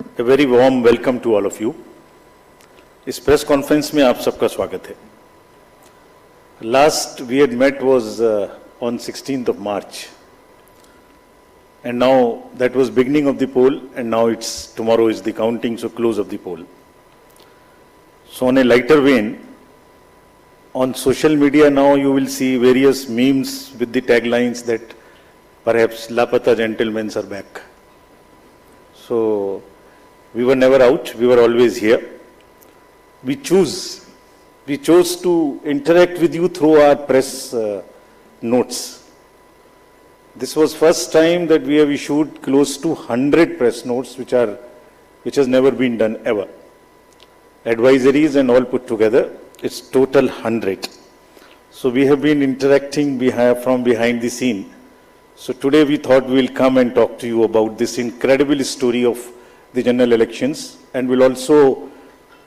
A very warm welcome to all of you. इस press conference में आप सबका स्वागत है. Last we had met was on 16th of March, and now that was beginning of the poll, and now tomorrow is the counting, so close of the poll. So on a lighter vein, on social media now you will see various memes with the taglines that perhaps Lapata gentlemen are back. So we were never out, we were always here. We chose to interact with you through our press notes. This was first time that we have issued close to 100 press notes, which has never been done ever. Advisories and all put together, it's total 100. So we have been interacting from behind the scene. So today we thought we'll come and talk to you about this incredible story of the general elections, and we'll also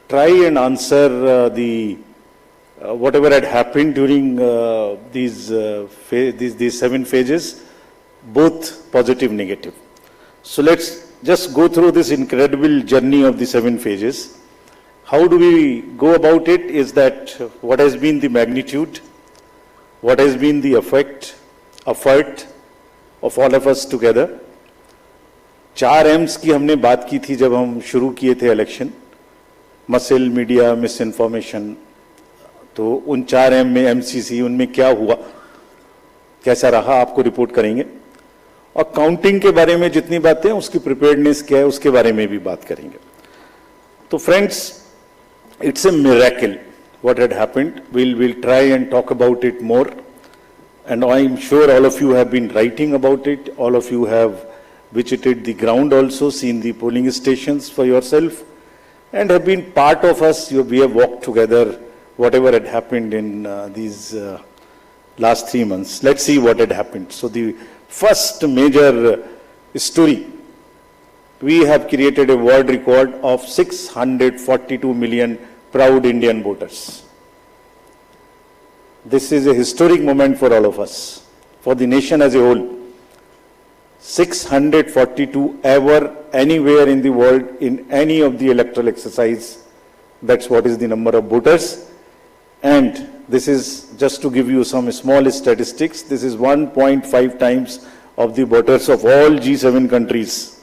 try and answer whatever had happened during these 7 phases, both positive, negative. So let's just go through this incredible journey of the 7 phases. How do we go about it is that what has been the magnitude, what has been the effort of all of us together. 4 M's की हमने बात की थी जब हम शुरू किए थे election, muscle, media, miss information. तो उन 4 M में MCC, उनमें क्या हुआ, कैसा रहा, आपको रिपोर्ट करेंगे. और काउंटिंग के बारे में जितनी बातें, उसकी प्रिपेयर्डनेस क्या है, उसके बारे में भी बात करेंगे. तो friends, it's a miracle what had happened. We'll try and talk about it more, and I'm sure all of you have been writing about it. All of you have visited the ground also, seen the polling stations for yourself, and have been part of us. We have walked together, whatever had happened in these last 3 months. Let's see what had happened. So the first major story, we have created a world record of 642 million proud Indian voters. This is a historic moment for all of us, for the nation as a whole. 642 ever, anywhere in the world, in any of the electoral exercise. That's what is the number of voters. And this is, just to give you some small statistics, this is 1.5 times of the voters of all G7 countries.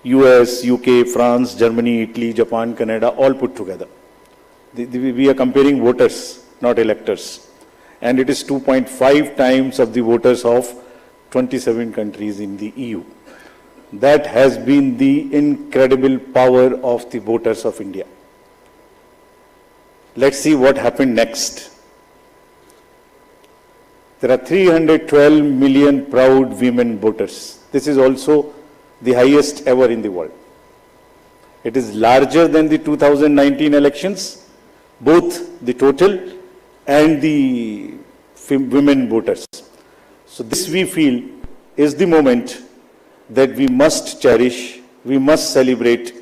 US, UK, France, Germany, Italy, Japan, Canada, all put together. We are comparing voters, not electors. And it is 2.5 times of the voters of 27 countries in the EU. That has been the incredible power of the voters of India. Let's see what happened next. There are 312 million proud women voters. This is also the highest ever in the world. It is larger than the 2019 elections, both the total and the women voters. So this, we feel, is the moment that we must cherish, we must celebrate,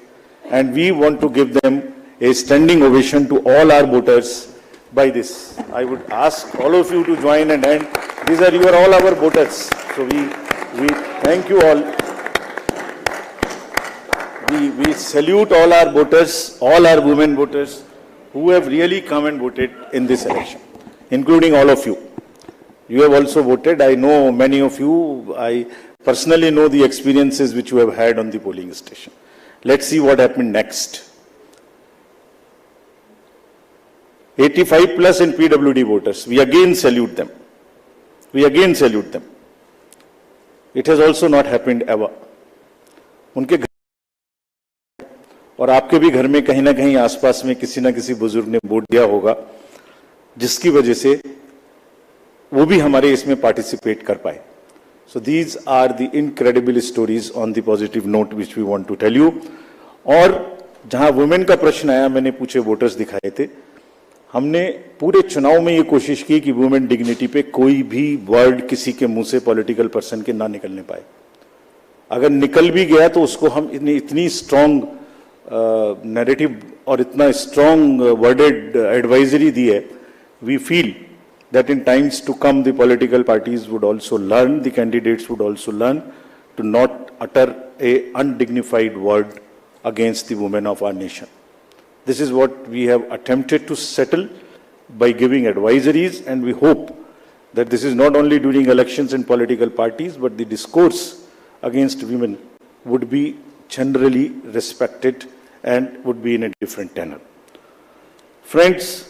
and we want to give them a standing ovation to all our voters by this. I would ask all of you to join and end. These are all our voters. So we thank you all. We salute all our voters, all our women voters who have really come and voted in this election, including all of you. You have also voted. I know many of you. I personally know the experiences which you have had on the polling station. Let's see what happened next. 85 plus in PWD voters. We again salute them. We again salute them. It has also not happened ever. उनके घर और आपके भी घर में कहीं ना कहीं आसपास में किसी ना किसी बुजुर्ग ने वोट दिया होगा, जिसकी वजह से वो भी हमारे इसमें पार्टिसिपेट कर पाए. So these are the incredible stories on the positive note which we want to tell you. और जहां वुमेन का प्रश्न आया, मैंने पूछे वोटर्स दिखाए थे. हमने पूरे चुनाव में ये कोशिश की कि वुमेन डिग्निटी पे कोई भी वर्ड किसी के मुंह से पॉलिटिकल पर्सन के ना निकलने पाए. अगर निकल भी गया तो उसको हम इतनी स्ट्रॉन्ग नैरेटिव और इतना स्ट्रॉन्ग वर्डेड एडवाइजरी दी है. We feel that in times to come the political parties would also learn, the candidates would also learn to not utter a undignified word against the women of our nation. This is what we have attempted to settle by giving advisories, and we hope that this is not only during elections and political parties, but the discourse against women would be generally respected and would be in a different tenor. Friends,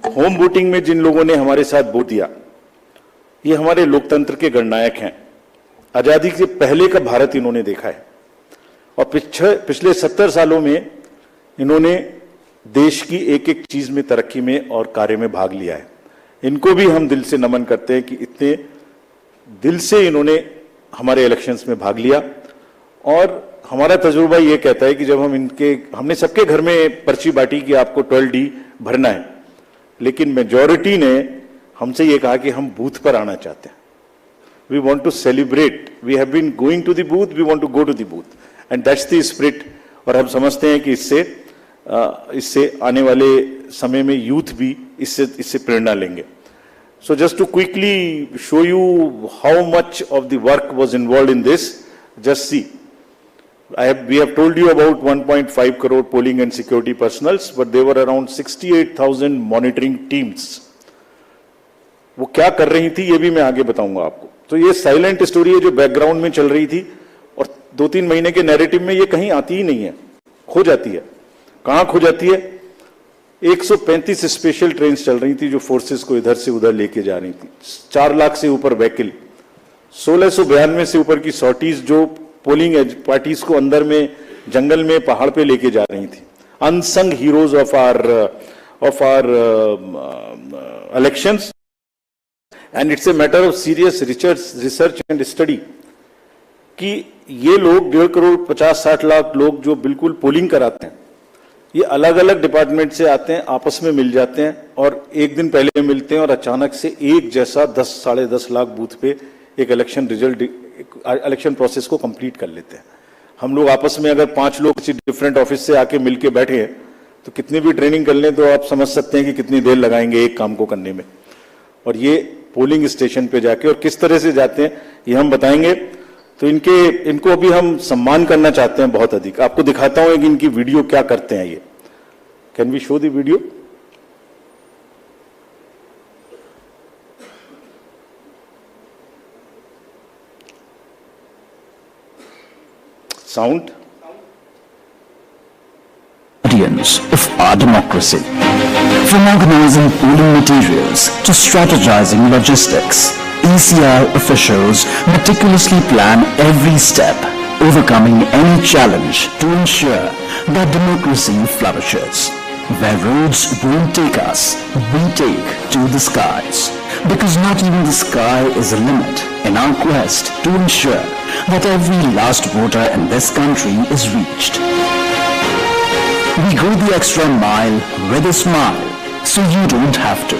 home voting में जिन लोगों ने हमारे साथ vote दिया, ये हमारे लोकतंत्र के गणनायक हैं। आजादी से पहले का भारत इन्होंने देखा है और पिछले 70 सालों में इन्होंने देश की एक एक चीज में तरक्की में और कार्य में भाग लिया है। इनको भी हम दिल से नमन करते हैं कि इतने दिल से इन्होंने हमारे इलेक्शंस में भाग लिया। और हमारा तजुर्बा ये कहता है कि जब हमने सबके घर में पर्ची बांटी कि आपको 12D भरना है, लेकिन मेजॉरिटी ने हमसे ये कहा कि हम बूथ पर आना चाहते हैं। We want to celebrate, we have been going to the booth, we want to go to the booth, and that's the spirit. और हम समझते हैं कि इससे आने वाले समय में यूथ भी इससे प्रेरणा लेंगे। So just to quickly show you how much of the work was involved in this, just see, we have told you about 1.5 crore polling and security personals, but there were around 68,000 monitoring teams. वो क्या कर रही थी ये भी मैं आगे बताऊंगा आपको। तो ये साइलेंट स्टोरी है जो बैकग्राउंड में चल रही थी और 2-3 महीने के नैरेटिव में ये कहीं आती ही नहीं है, खो जाती है। कहां खो जाती है? 135 स्पेशल ट्रेन चल रही थी जो फोर्सेस को इधर से उधर लेके जा रही थी। 4 लाख से ऊपर व्हीकल, 1692 से ऊपर की सॉर्टीज जो पोलिंग पार्टीज को अंदर में जंगल में पहाड़ पे लेके जा रही थी। Unsung heroes of our elections, and it's a matter of serious research and study कि ये लोग 1.5 करोड़ 50-60 लाख लोग जो बिल्कुल पोलिंग कराते हैं, ये अलग अलग डिपार्टमेंट से आते हैं, आपस में मिल जाते हैं और एक दिन पहले मिलते हैं और अचानक से एक जैसा 10-10.5 लाख बूथ पे एक इलेक्शन प्रोसेस को कंप्लीट कर लेते हैं। हम लोग आपस में अगर 5 लोग किसी डिफरेंट ऑफिस से आके मिलके बैठे हैं तो कितनी भी ट्रेनिंग कर लें तो आप समझ सकते हैं कि कितनी देर लगाएंगे एक काम को करने में। और ये पोलिंग स्टेशन पे जाके और किस तरह से जाते हैं ये हम बताएंगे। तो इनको अभी हम सम्मान करना चाहते हैं बहुत अधिक। आपको दिखाता हूं कि इनकी वीडियो क्या करते हैं ये। Can we show the video? Sound. Of our democracy. From organizing polling materials to strategizing logistics, ECI officials meticulously plan every step, overcoming any challenge to ensure that democracy flourishes. Where roads won't take us, we take to the skies. Because not even the sky is a limit in our quest to ensure that every last voter in this country is reached. We go the extra mile with a smile, so you don't have to,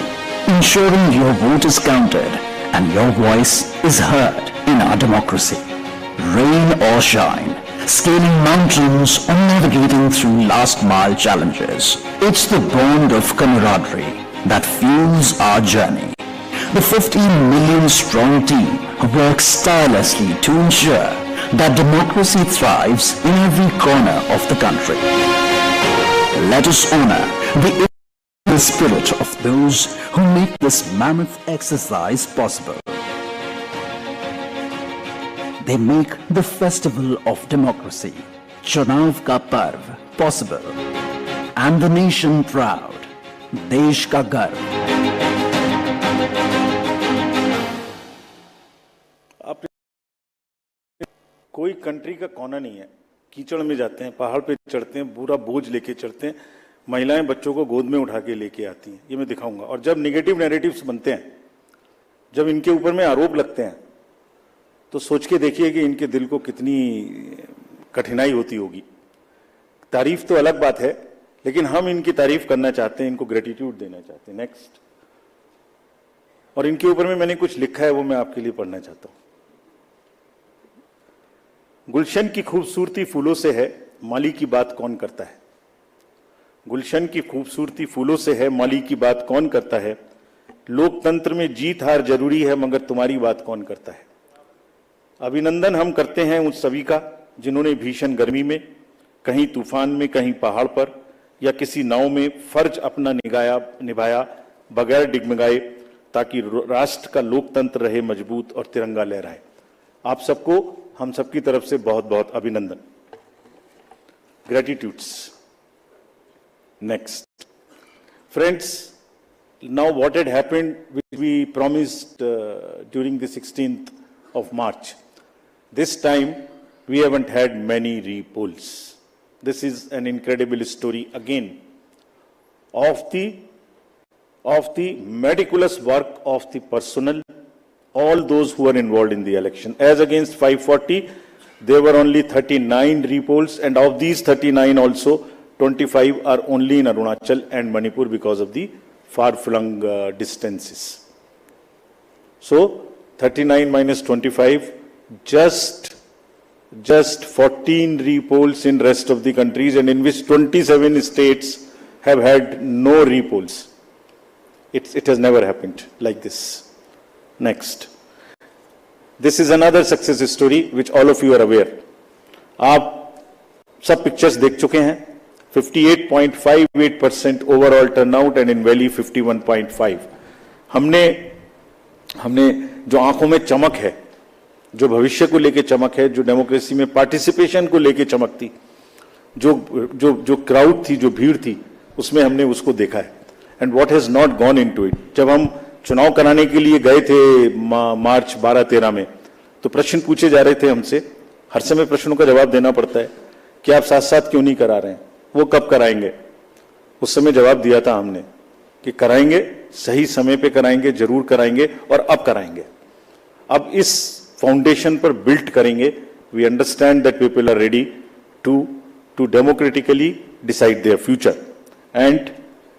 ensuring your vote is counted and your voice is heard in our democracy. Rain or shine, scaling mountains or navigating through last mile challenges, it's the bond of camaraderie that fuels our journey. The 15 million strong team works tirelessly to ensure that democracy thrives in every corner of the country. Let us honor the spirit of those who make this mammoth exercise possible. They make the festival of democracy, Chunav ka Parv, possible, and the nation proud, Desh ka Garv. कोई country का कोना नहीं है, कीचड़ में जाते हैं, पहाड़ पे चढ़ते हैं, पूरा बोझ लेके चढ़ते हैं, महिलाएं बच्चों को गोद में उठा के लेके आती हैं। ये मैं दिखाऊंगा। और जब नेगेटिव नैरेटिव्स बनते हैं, जब इनके ऊपर में आरोप लगते हैं, तो सोच के देखिए कि इनके दिल को कितनी कठिनाई होती होगी। तारीफ तो अलग बात है, लेकिन हम इनकी तारीफ करना चाहते हैं, इनको ग्रेटिट्यूड देना चाहते हैं। नेक्स्ट। और इनके ऊपर में मैंने कुछ लिखा है, वो मैं आपके लिए पढ़ना चाहता हूं। गुलशन की खूबसूरती फूलों से है, माली की बात कौन करता है। गुलशन की खूबसूरती फूलों से है, माली की बात कौन करता है। लोकतंत्र में जीत हार जरूरी है, मगर तुम्हारी बात कौन करता है। अभिनंदन हम करते हैं उन सभी का जिन्होंने भीषण गर्मी में कहीं तूफान में, कहीं पहाड़ पर या किसी नाव में फर्ज अपना निभाया बगैर डिगमगाए, ताकि राष्ट्र का लोकतंत्र रहे मजबूत और तिरंगा लहराए। आप सबको हम सबकी तरफ से बहुत बहुत अभिनंदन। Gratitudes. Next. Friends, now what had happened, which we promised during the 16th of March, this time we haven't had many repolls. This is an incredible story again of the meticulous work of the personnel, all those who are involved in the election. As against 540, there were only 39 repolls, and of these 39 also, 25 are only in Arunachal and Manipur because of the far-flung distances. So, 39 minus 25, just 14 repolls in rest of the countries, and in which 27 states have had no repolls. It has never happened like this. Next. This is another success story which all of you are aware. आप सब pictures देख चुके हैं। 58.58% overall turnout and in valley 51.5। हमने जो आंखों में चमक है, जो भविष्य को लेके चमक है, जो डेमोक्रेसी में पार्टिसिपेशन को लेके चमक थी, जो क्राउड थी, जो भीड़ थी, उसमें हमने उसको देखा है। And what has not gone into it. जब हम चुनाव कराने के लिए गए थे मार्च 12-13 में, तो प्रश्न पूछे जा रहे थे हमसे, हर समय प्रश्नों का जवाब देना पड़ता है कि आप साथ साथ क्यों नहीं करा रहे हैं, वो कब कराएंगे। उस समय जवाब दिया था हमने कि कराएंगे, सही समय पे कराएंगे, जरूर कराएंगे और अब कराएंगे। अब इस फाउंडेशन पर बिल्ड करेंगे। We understand that people are ready to democratically decide their future,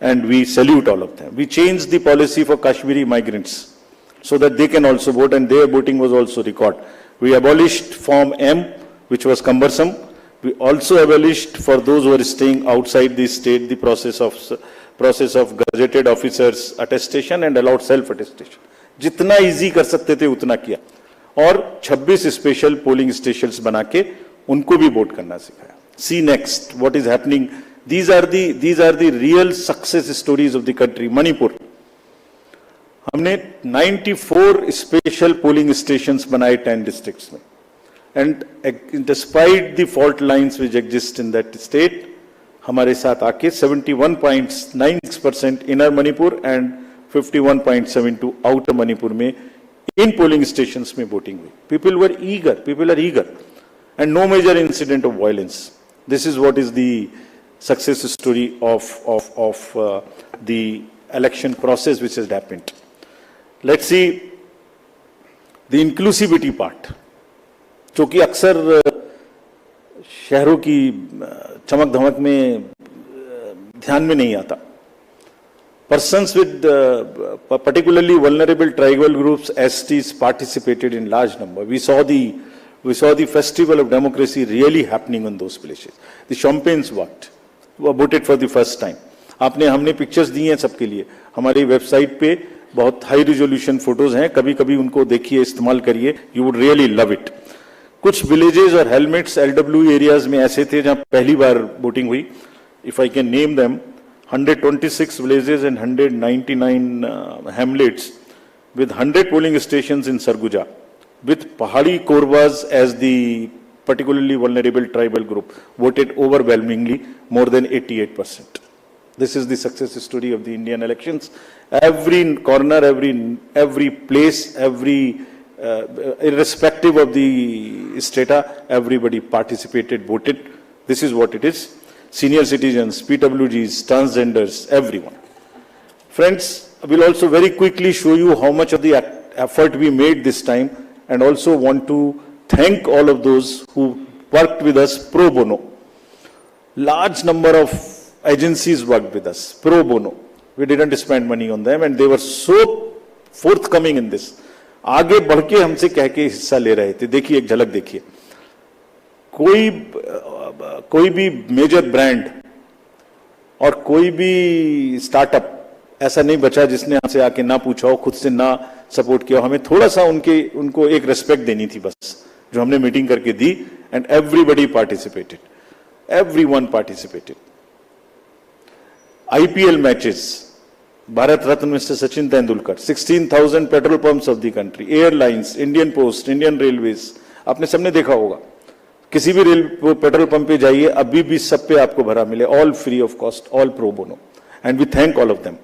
and we salute all of them. We changed the policy for Kashmiri migrants so that they can also vote, and their voting was also recorded. We abolished Form M, which was cumbersome. We also abolished for those who are staying outside the state the process of gazetted officers attestation and allowed self attestation. जितना easy कर सकते थे उतना किया, और 26 special polling stations बना के उनको भी वोट करना सिखाया। See next what is happening. These are the real success stories of the country. Manipur, हमने 94 स्पेशल पोलिंग स्टेशंस बनाए 10 डिस्ट्रिक्ट्स में, and despite the fault lines which exist in that state, हमारे साथ आके 71.96% inner Manipur and 51.72 outer Manipur में इन polling stations में voting हुई। People are eager and no major incident of violence. This is what is the success story of the election process which has happened. Let's see the inclusivity part, जो कि अक्सर शहरों की चमक धमक में ध्यान में नहीं आता। Persons with particularly vulnerable tribal groups, STs, participated in large number. We saw the festival of democracy really happening in those places. The champagnes worked. voted for the first time. हमने पिक्चर्स दी हैं सबके लिए। हमारी website पे बहुत high resolution photos हैं, कभी कभी उनको देखिए, इस्तेमाल करिए, you would really love it. कुछ विलेजेस और हेलमेट्स LW एरियाज में ऐसे थे जहां पहली बार वोटिंग हुई। If I can name them, 126 villages and 199 Hamlet's with 100 polling stations in Sarguja, with Pahadi Korwas as the particularly vulnerable tribal group, voted overwhelmingly, more than 88%. This is the success story of the Indian elections. Every corner, every place, irrespective of the strata, everybody participated, voted. This is what it is. Senior citizens, PWGs, transgenders, everyone. Friends, I will also very quickly show you how much of the effort we made this time, and also want to thank all of those who worked with us pro bono. Large number of agencies worked with us pro bono. We didn't spend money on them, and they were so forthcoming in this. आगे बढ़ के हमसे कह के हिस्सा ले रहे थे। देखिए, एक झलक देखिए। कोई भी मेजर ब्रांड और कोई भी स्टार्टअप ऐसा नहीं बचा जिसने हमसे आके ना पूछा हो, खुद से ना सपोर्ट किया हो। हमें थोड़ा सा उनको एक रेस्पेक्ट देनी थी बस, जो हमने मीटिंग करके दी, and everybody participated. Everyone participated. IPL matches, Bharat Ratna Mr. Sachin Tendulkar, 16,000 petrol pumps of the country, airlines, Indian Post, Indian Railways, आपने सबने देखा होगा, किसी भी पेट्रोल पंप पे जाइए, अभी भी सब पे आपको भरा मिले, all free of cost, all pro bono, and we thank all of them.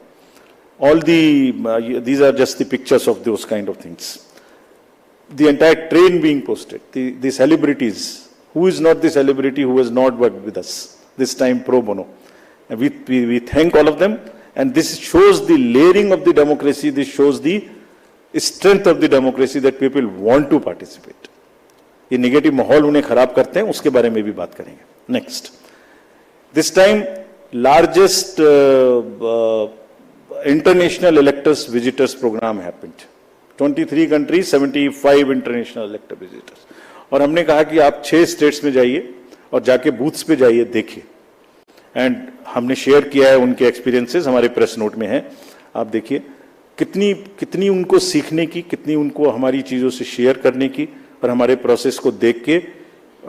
All these are just the pictures of those kind of things. The entire train being posted, the celebrities, who is not the celebrity who has not worked with us, this time pro bono. And we thank all of them, and this shows the layering of the democracy, this shows the strength of the democracy that people want to participate. ये negative माहौल उन्हें खराब करते हैं, उसके बारे में भी बात करेंगे. Next, this time largest international electors visitors program happened. 23 countries, 75 international elector visitors. और हमने कहा कि आप 6 स्टेट्स में जाइए और जाके बूथ्स पे जाइए, देखिए. एंड हमने शेयर किया है उनके एक्सपीरियंसेस, हमारे प्रेस नोट में है, आप देखिए कितनी उनको सीखने की, कितनी उनको हमारी चीजों से शेयर करने की, और हमारे प्रोसेस को देख के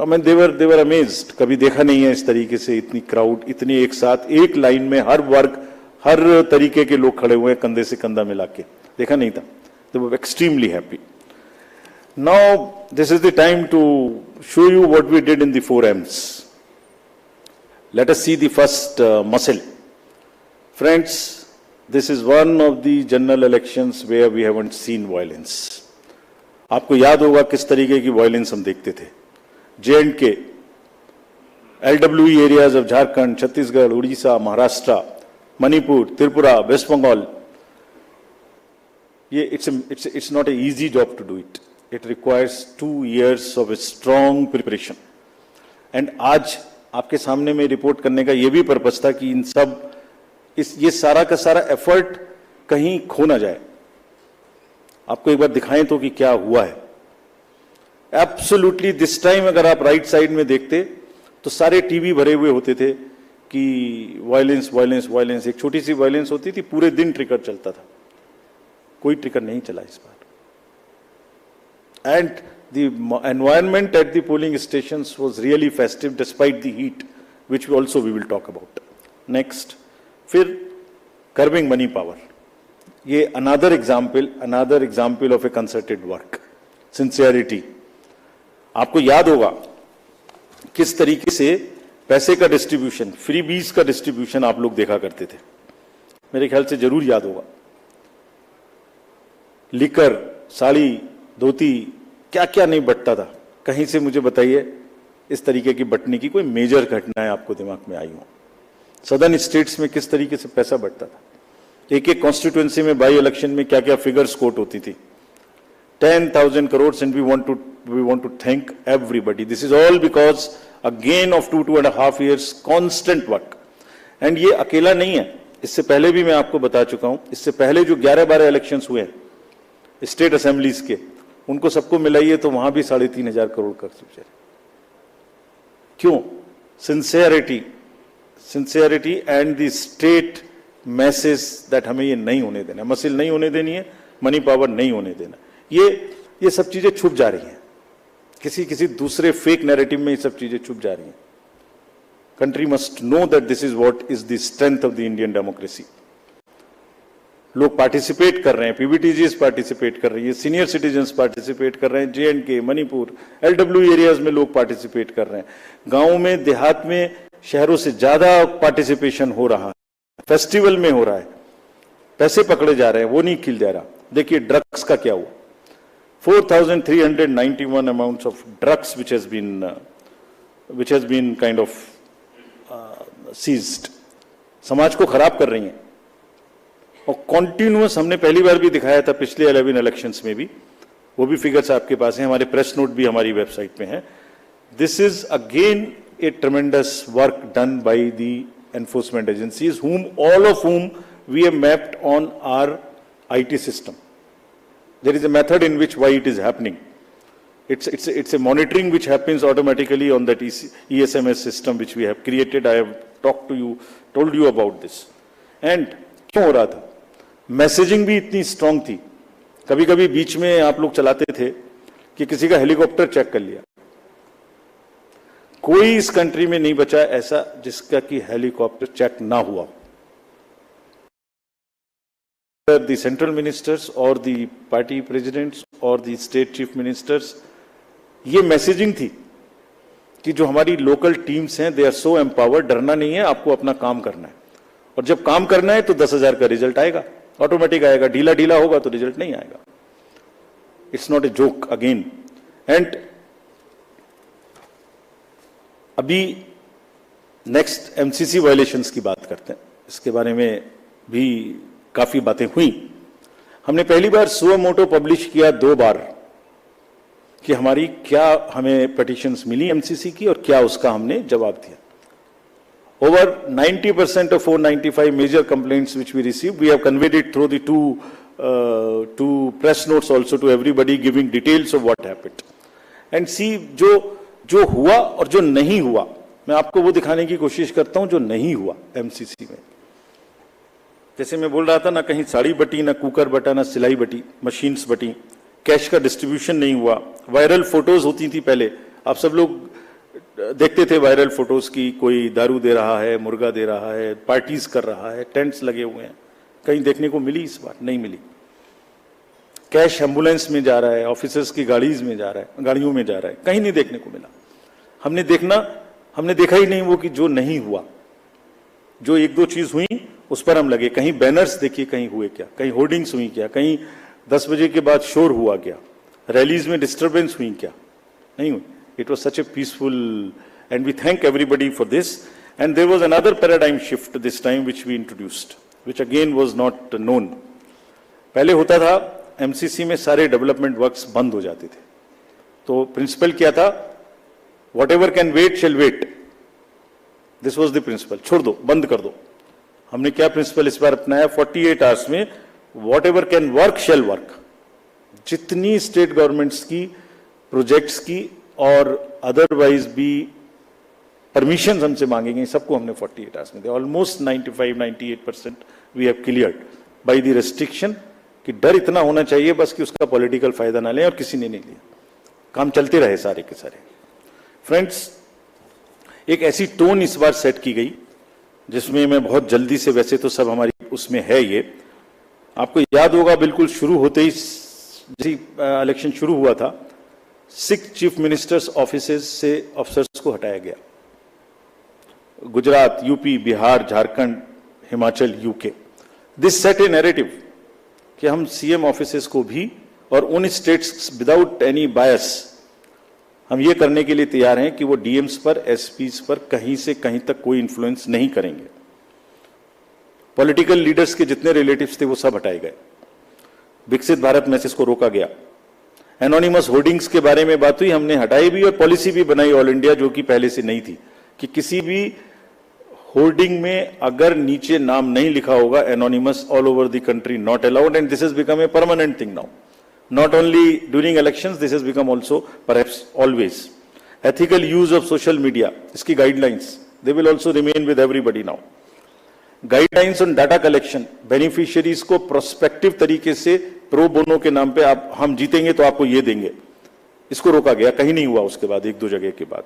मैं देवर अमेज्ड. कभी देखा नहीं है इस तरीके से इतनी क्राउड, इतनी एक साथ एक लाइन में हर वर्ग, हर तरीके के लोग खड़े हुए हैं, कंधे से कंधा मिला के, देखा नहीं था. They were extremely happy. Now this is the time to show you what we did in the 4Ms. Let us see the first muscle. Friends, this is one of the general elections where we haven't seen violence. आपको याद होगा किस तरीके की violence हम देखते थे. J&K, LWE areas of Jharkhand, Chhattisgarh, Odisha, Maharashtra, Manipur, Tripura, West Bengal. It's not an easy job to do it. It requires 2 years of a strong preparation. And आज आपके सामने में रिपोर्ट करने का ये भी पर्पस था कि इन सब ये सारा का सारा एफर्ट कहीं खो ना जाए. आपको एक बार दिखाएं तो कि क्या हुआ है. एब्सोल्युटली दिस टाइम अगर आप राइट साइड में देखते तो सारे टीवी भरे हुए होते थे कि वायलेंस वायलेंस वायलेंस. एक छोटी सी वायलेंस होती थी, पूरे दिन ट्रिगर चलता था. कोई ट्रिगर नहीं चला इस बार. And the environment at the polling stations was really festive despite the heat, which also we will talk about. Next, फिर कर्बिंग मनी पावर. ये another example of a concerted work. Sincerity. आपको याद होगा किस तरीके से पैसे का डिस्ट्रीब्यूशन, फ्री बीज का डिस्ट्रीब्यूशन आप लोग देखा करते थे. मेरे ख्याल से जरूर याद होगा. लिकर, साड़ी, धोती, क्या क्या नहीं बंटता था. कहीं से मुझे बताइए इस तरीके की बंटने की कोई मेजर घटनाएं आपको दिमाग में आई हो. सदर्न स्टेट्स में किस तरीके से पैसा बंटता था. एक एक कॉन्स्टिट्यूएंसी में बाई इलेक्शन में क्या क्या फिगर्स कोट होती थी. 10,000 crores, and we want to thank everybody. This is all because again of 2.5 years constant work. And ये अकेला नहीं है, इससे पहले भी मैं आपको बता चुका हूं. इससे पहले जो 11-12 इलेक्शंस हुए हैं स्टेट असेंबलीज के, उनको सबको मिलाइए तो वहां भी 3,500 करोड़ कर चुके. क्यों? Sincerity and the state message that हमें ये नहीं होने देना, मसिल नहीं होने देनी है, मनी पावर नहीं होने देना. ये सब चीजें छुप जा रही हैं किसी दूसरे फेक नैरेटिव में. ये सब चीजें छुप जा रही हैं. Country must know that this is what is the strength of the Indian democracy. लोग पार्टिसिपेट कर रहे हैं, पीबीटीजीज पार्टिसिपेट कर रही है, सीनियर सिटीजन्स पार्टिसिपेट कर रहे हैं, J&K, मणिपुर, LWE एरियाज में लोग पार्टिसिपेट कर रहे हैं. गांव में, देहात में, शहरों से ज्यादा पार्टिसिपेशन हो रहा है. फेस्टिवल में हो रहा है. पैसे पकड़े जा रहे हैं, वो नहीं खिल जा रहा. देखिए ड्रग्स का क्या हुआ. 4,391 amounts of drugs which has been kind of seized. समाज को खराब कर रही हैं. और कॉन्टिन्यूअस, हमने पहली बार भी दिखाया था पिछले 11 इलेक्शंस में भी, वो भी फिगर्स आपके पास हैं, हमारे प्रेस नोट भी हमारी वेबसाइट पे हैं. This is again A ट्रेमेंडस work done by the enforcement agencies, all of whom we have mapped on our IT system. There is a method in which why it is happening. It's a monitoring which happens automatically on that ESMS system which we have created. I have told you about this. And क्यों हो रहा था? Messaging भी इतनी strong थी. कभी कभी बीच में आप लोग चलाते थे कि किसी का हेलीकॉप्टर चेक कर लिया. कोई इस कंट्री में नहीं बचा ऐसा जिसका कि हेलीकॉप्टर चेक ना हुआ। The central ministers or the party presidents or the state chief ministers, ये मैसेजिंग थी कि जो हमारी लोकल टीम्स हैं दे आर सो एम्पावर्ड, डरना नहीं है, आपको अपना काम करना है, और जब काम करना है तो 10,000 का रिजल्ट आएगा, ऑटोमेटिक आएगा, ढीला ढीला होगा तो रिजल्ट नहीं आएगा। It's not a joke again. And अभी नेक्स्ट एमसीसी वायलेशंस की बात करते हैं, इसके बारे में भी काफी बातें हुई। हमने पहली बार सुओ मोटो पब्लिश किया 2 बार कि हमारी क्या हमें पिटीशंस मिली एमसीसी की और क्या उसका हमने जवाब दिया। Over 90% of 495 major complaints which we received, we have conveyed it through the two press notes also to everybody, giving details of what happened. And see, जो हुआ और जो नहीं हुआ, मैं आपको वो दिखाने की कोशिश करता हूं जो नहीं हुआ एमसीसी में। जैसे मैं बोल रहा था ना, कहीं साड़ी बटी, ना कुकर बटा, ना सिलाई बटी, मशीन्स बटी, कैश का डिस्ट्रीब्यूशन नहीं हुआ। वायरल फोटोज होती थी पहले, आप सब लोग देखते थे वायरल फोटोज की, कोई दारू दे रहा है, मुर्गा दे रहा है, पार्टीज कर रहा है, टेंट्स लगे हुए हैं। कहीं देखने को मिली? इस बार नहीं मिली। कैश एम्बुलेंस में जा रहा है, ऑफिसर्स की गाड़ीज में जा रहा है, गाड़ियों में जा रहा है, कहीं नहीं देखने को मिला। हमने देखा ही नहीं वो कि जो नहीं हुआ। जो 1-2 चीज हुई उस पर हम लगे। कहीं बैनर्स देखिए, कहीं हुए क्या, कहीं होर्डिंग्स हुई क्या, कहीं 10 बजे के बाद शोर हुआ क्या, रैलीज में डिस्टर्बेंस हुई क्या? नहीं हुई। It was such a peaceful, and we thank everybody for this. And there was another paradigm shift this time which we introduced, which again was not known. पहले होता था एमसीसी में सारे डेवलपमेंट वर्क्स बंद हो जाते थे, तो प्रिंसिपल क्या था? Whatever can wait shall wait. This was the principal, छोड़ दो, बंद कर दो। हमने क्या प्रिंसिपल इस बार अपनाया? 48 आवर्स में whatever can work shall work. जितनी स्टेट गवर्नमेंट्स की प्रोजेक्ट्स की और अदरवाइज भी परमिशन हमसे मांगेंगे, सबको हमने 48 आवर्स में दिया। Almost 95-98% we have cleared by the restriction, कि डर इतना होना चाहिए बस कि उसका पॉलिटिकल फायदा ना लें, और किसी ने नहीं लिया। काम चलते रहे सारे के सारे। फ्रेंड्स, एक ऐसी टोन इस बार सेट की गई जिसमें मैं बहुत जल्दी से, वैसे तो सब हमारी उसमें है ये, आपको याद होगा बिल्कुल शुरू होते ही जैसे इलेक्शन शुरू हुआ था, 6 चीफ मिनिस्टर्स ऑफिसेज से ऑफिसर्स को हटाया गया। Gujarat, UP, Bihar, Jharkhand, Himachal, UK. This set A narrative कि हम सीएम ऑफिसेज को भी, और उन स्टेट्स विदाउट एनी बायस, हम ये करने के लिए तैयार हैं कि वो डीएम्स पर, एसपीज पर कहीं से कहीं तक कोई इन्फ्लुएंस नहीं करेंगे। पॉलिटिकल लीडर्स के जितने रिलेटिव्स थे वो सब हटाए गए। विकसित भारत मैसेज को रोका गया। एनोनिमस होर्डिंग्स के बारे में बात हुई, हमने हटाई भी और पॉलिसी भी बनाई ऑल इंडिया, जो कि पहले से नहीं थी, कि किसी भी होर्डिंग में अगर नीचे नाम नहीं लिखा होगा anonymous, all over the country not allowed, and this has become a permanent thing now. Not only during elections, this has become also perhaps always. Ethical use of social media, इसकी guidelines, they will also remain with everybody now. Guidelines on data collection, beneficiaries को prospective तरीके से pro bono के नाम पे आप, हम जीतेंगे तो आपको ये देंगे, इसको रोका गया। कहीं नहीं हुआ उसके बाद, 1-2 जगह के बाद।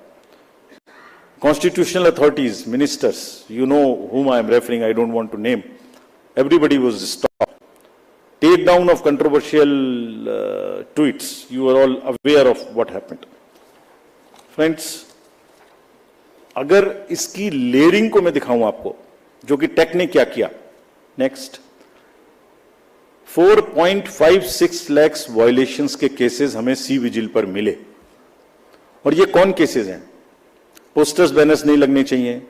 Constitutional authorities, ministers, you know whom I am referring, I don't want to name, everybody was stopped. Take down of controversial tweets. You are all aware of what happened. Friends, अगर इसकी लेयरिंग को मैं दिखाऊं आपको, जो कि take ने क्या किया, नेक्स्ट 4.56 लाख वायलेशंस के केसेस हमें सी विजिल पर मिले। और ये कौन केसेस हैं? पोस्टर्स, बैनर्स नहीं लगने चाहिए,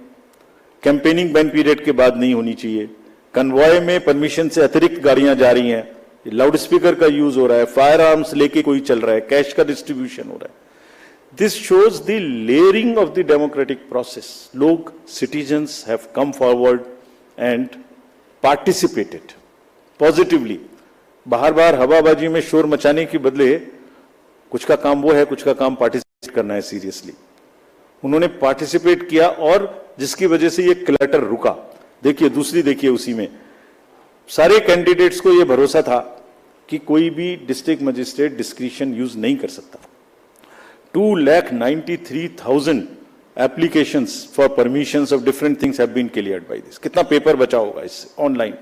कैंपेनिंग बैन पीरियड के बाद नहीं होनी चाहिए, कन्वॉय में परमिशन से अतिरिक्त गाड़ियां जा रही हैं, लाउड स्पीकर का यूज हो रहा है, फायर आर्म्स लेके कोई चल रहा है, कैश का डिस्ट्रीब्यूशन हो रहा है। This shows the layering of the democratic process. लोग, citizens have come forward and participated positively. बाहर बाहर हवाबाजी में शोर मचाने के बदले कुछ का काम वो है, कुछ का काम पार्टिसिपेट करना है सीरियसली। उन्होंने पार्टिसिपेट किया और जिसकी वजह से ये क्लटर रुका। देखिए, दूसरी देखिए, उसी में सारे कैंडिडेट्स को यह भरोसा था कि कोई भी डिस्ट्रिक्ट मजिस्ट्रेट डिस्क्रिशन यूज नहीं कर सकता। 2,93,000 applications for permissions of different things have been cleared by this. कितना पेपर बचा होगा इससे ऑनलाइन,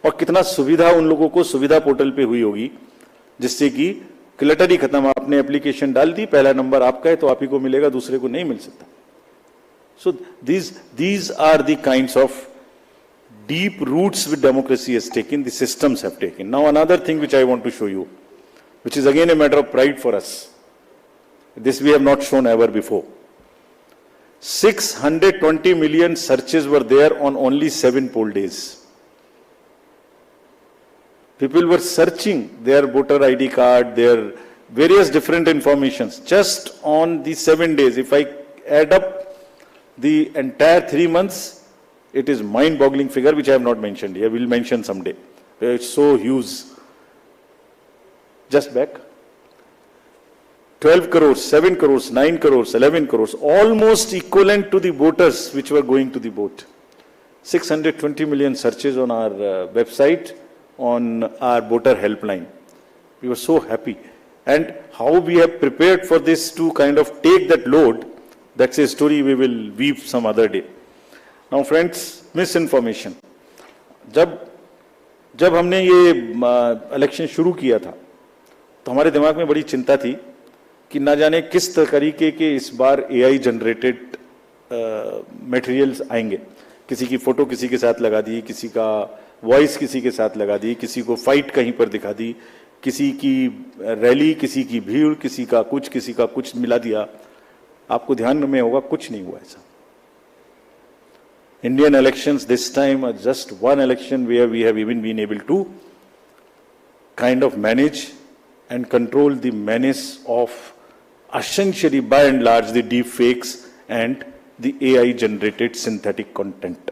और कितना सुविधा उन लोगों को सुविधा पोर्टल पे हुई होगी, जिससे कि क्लटर ही खत्म। आपने एप्लीकेशन डाल दी, पहला नंबर आपका है तो आप ही को मिलेगा, दूसरे को नहीं मिल सकता। So these are the kinds of deep roots which democracy has taken, the systems have taken. Now another thing which I want to show you, which is again a matter of pride for us. This we have not shown ever before. 620 million searches were there on only 7 poll days. People were searching their voter ID card, their various different informations just on the 7 days. If I add up the entire 3 months, it is mind-boggling figure which I have not mentioned here. We'll mention someday. It's so huge. Just back. 12 crores, 7 crores, 9 crores, 11 crores, almost equivalent to the voters which were going to the vote. 620 million searches on our website, on our voter helpline. We were so happy. And how we have prepared for this to kind of take that load, that's a story we will weave some other day. Now friends, misinformation. जब हमने ये election शुरू किया था तो हमारे दिमाग में बड़ी चिंता थी कि ना जाने किस तरीके के इस बार AI जनरेटेड मटेरियल्स आएंगे। किसी की फोटो किसी के साथ लगा दी, किसी का वॉइस किसी के साथ लगा दी, किसी को फाइट कहीं पर दिखा दी, किसी की रैली, किसी की भीड़, किसी का कुछ मिला दिया। आपको ध्यान में होगा कुछ नहीं हुआ ऐसा। Indian elections this time are just one election where we have even been able to kind of manage and control the menace of essentially by and large the deep fakes and the AI generated synthetic content.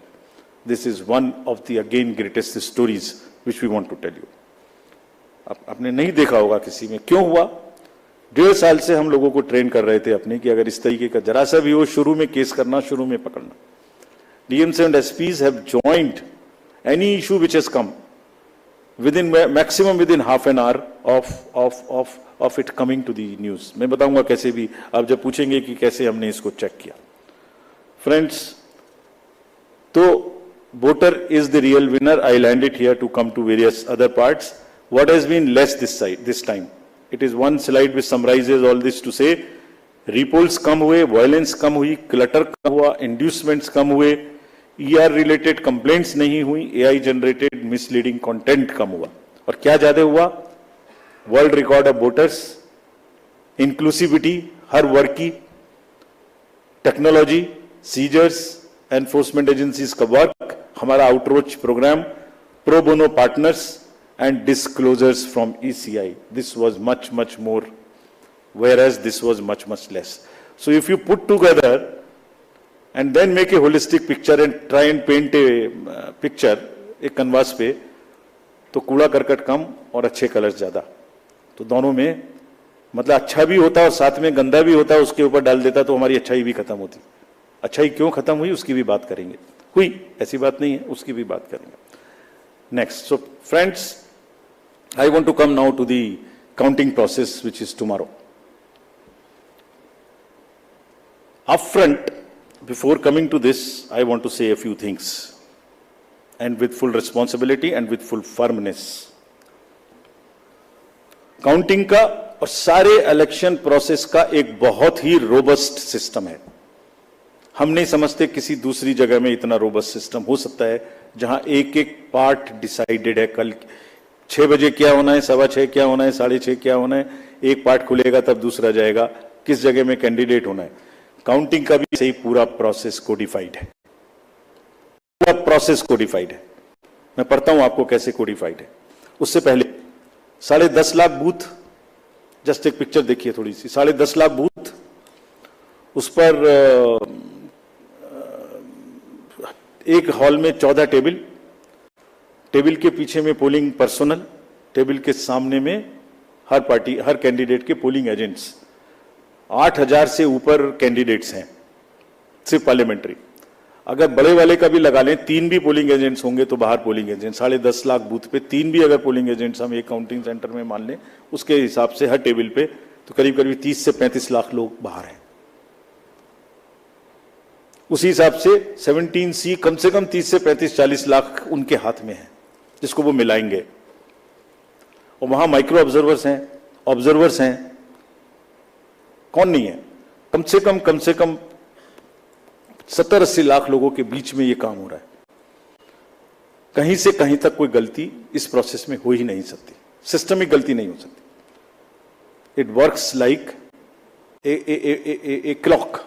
This is one of the again greatest stories which we want to tell you. आपने नहीं देखा होगा किसी में, क्यों हुआ? 1.5 साल से हम लोगों को ट्रेन कर रहे थे अपने कि अगर इस तरीके का जरा सा भी हो, शुरू में केस करना, शुरू में पकड़ना। DMs and SPs have joined any issue which has come maximum within half an hour of it coming to the news. मैं बताऊंगा कैसे भी, आप जब पूछेंगे कि कैसे हमने इसको चेक किया। Friends, तो voter is the real winner. I land it here to come to various other parts. What has been less this time? It is one slide which summarizes all this to say, repolls कम हुए, violence कम हुई, clutter कम हुआ, inducements कम हुए, ER related complaints नहीं हुई, AI generated misleading content कम हुआ। और क्या ज्यादा हुआ? World record of voters, inclusivity हर वर्ग की, टेक्नोलॉजी, सीजर्स, एनफोर्समेंट एजेंसीज का वर्क, हमारा outreach programme, pro bono partners and disclosures from ECI. This was much more, whereas this was much less. So if you put together and then make a holistic picture and try and paint a picture एक canvas पे, तो कूड़ा करकट कम और अच्छे colours ज्यादा। तो दोनों में मतलब अच्छा भी होता और साथ में गंदा भी होता, उसके ऊपर डाल देता तो हमारी अच्छाई भी खत्म होती। अच्छाई क्यों खत्म हुई उसकी भी बात करेंगे, हुई ऐसी बात नहीं है, उसकी भी बात करेंगे। Next, so friends, I want to come now to the counting process, which is tomorrow. Upfront, before coming to this, I want to say a few things, and with full responsibility and with full firmness. Counting का और सारे election process का एक बहुत ही robust system है। हम नहीं समझते किसी दूसरी जगह में इतना रोबस्ट सिस्टम हो सकता है जहां एक एक पार्ट डिसाइडेड है। कल 6 बजे क्या होना है, 6:15 क्या होना है, 6:30 क्या होना है, एक पार्ट खुलेगा तब दूसरा जाएगा, किस जगह में कैंडिडेट होना है। काउंटिंग का भी सही पूरा प्रोसेस कोडिफाइड है, पूरा प्रोसेस कोडिफाइड है। मैं पढ़ता हूं आपको कैसे कोडिफाइड है। उससे पहले 10.5 लाख बूथ, जस्ट एक पिक्चर देखिए थोड़ी सी, 10.5 लाख बूथ, उस पर एक हॉल में 14 टेबल, टेबल के पीछे में पोलिंग पर्सनल, टेबल के सामने में हर पार्टी हर कैंडिडेट के पोलिंग एजेंट्स। 8,000 से ऊपर कैंडिडेट्स हैं सिर्फ पार्लियामेंट्री। अगर बड़े वाले का भी लगा लें, 3 भी पोलिंग एजेंट्स होंगे तो बाहर पोलिंग एजेंट। 10.5 लाख बूथ पे 3 भी अगर पोलिंग एजेंट्स हम एक काउंटिंग सेंटर में मान लें, उसके हिसाब से हर टेबल पे तो करीब 30 से 35 लाख लोग बाहर हैं। उसी हिसाब से 17C कम से कम 30 से 35-40 लाख उनके हाथ में है, जिसको वो मिलाएंगे। और वहां माइक्रो ऑब्जर्वर्स हैं, कौन नहीं है? कम से कम 70-80 लाख लोगों के बीच में ये काम हो रहा है। कहीं से कहीं तक कोई गलती इस प्रोसेस में हो ही नहीं सकती, सिस्टमिक गलती नहीं हो सकती। It works like a clock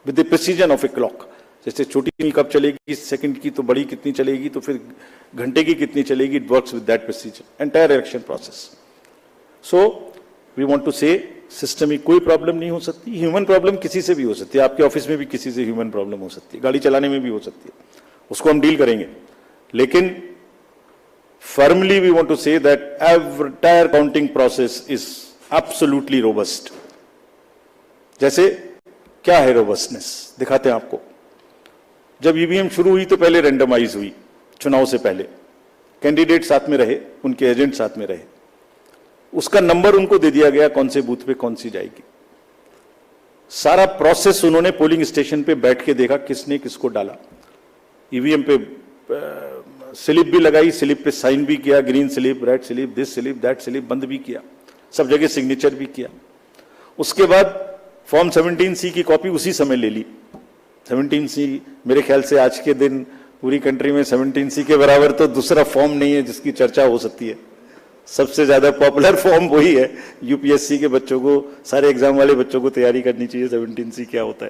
with the precision of a clock. जैसे छोटी मील कब चलेगी सेकंड की, तो बड़ी कितनी चलेगी, तो फिर घंटे की कितनी चलेगी। It works with that precision entire election process. So we want to say system में कोई प्रॉब्लम नहीं हो सकती। ह्यूमन प्रॉब्लम किसी से भी हो सकती है, आपके ऑफिस में भी किसी से ह्यूमन प्रॉब्लम हो सकती है, गाड़ी चलाने में भी हो सकती है, उसको हम डील करेंगे। लेकिन firmly we want to say that entire counting process is absolutely robust. जैसे क्या है रोबस्टनेस, दिखाते हैं आपको। जब ईवीएम शुरू हुई तो पहले रेंडमाइज हुई, चुनाव से पहले कैंडिडेट साथ में रहे, उनके एजेंट साथ में रहे, उसका नंबर उनको दे दिया गया कौन से बूथ पे कौन सी जाएगी। सारा प्रोसेस उन्होंने पोलिंग स्टेशन पे बैठ के देखा किसने किसको डाला। ईवीएम पे स्लिप भी लगाई, स्लिप पे साइन भी किया, green slip, red slip, this slip, that slip, बंद भी किया, सब जगह सिग्नेचर भी किया। उसके बाद फॉर्म 17C की कॉपी उसी समय ले ली। 17C मेरे ख्याल से आज के दिन पूरी कंट्री में 17C के बराबर तो दूसरा फॉर्म नहीं है जिसकी चर्चा हो सकती है। सबसे ज्यादा पॉपुलर फॉर्म वही है। यूपीएससी के बच्चों को, सारे एग्जाम वाले बच्चों को तैयारी करनी चाहिए 17C क्या होता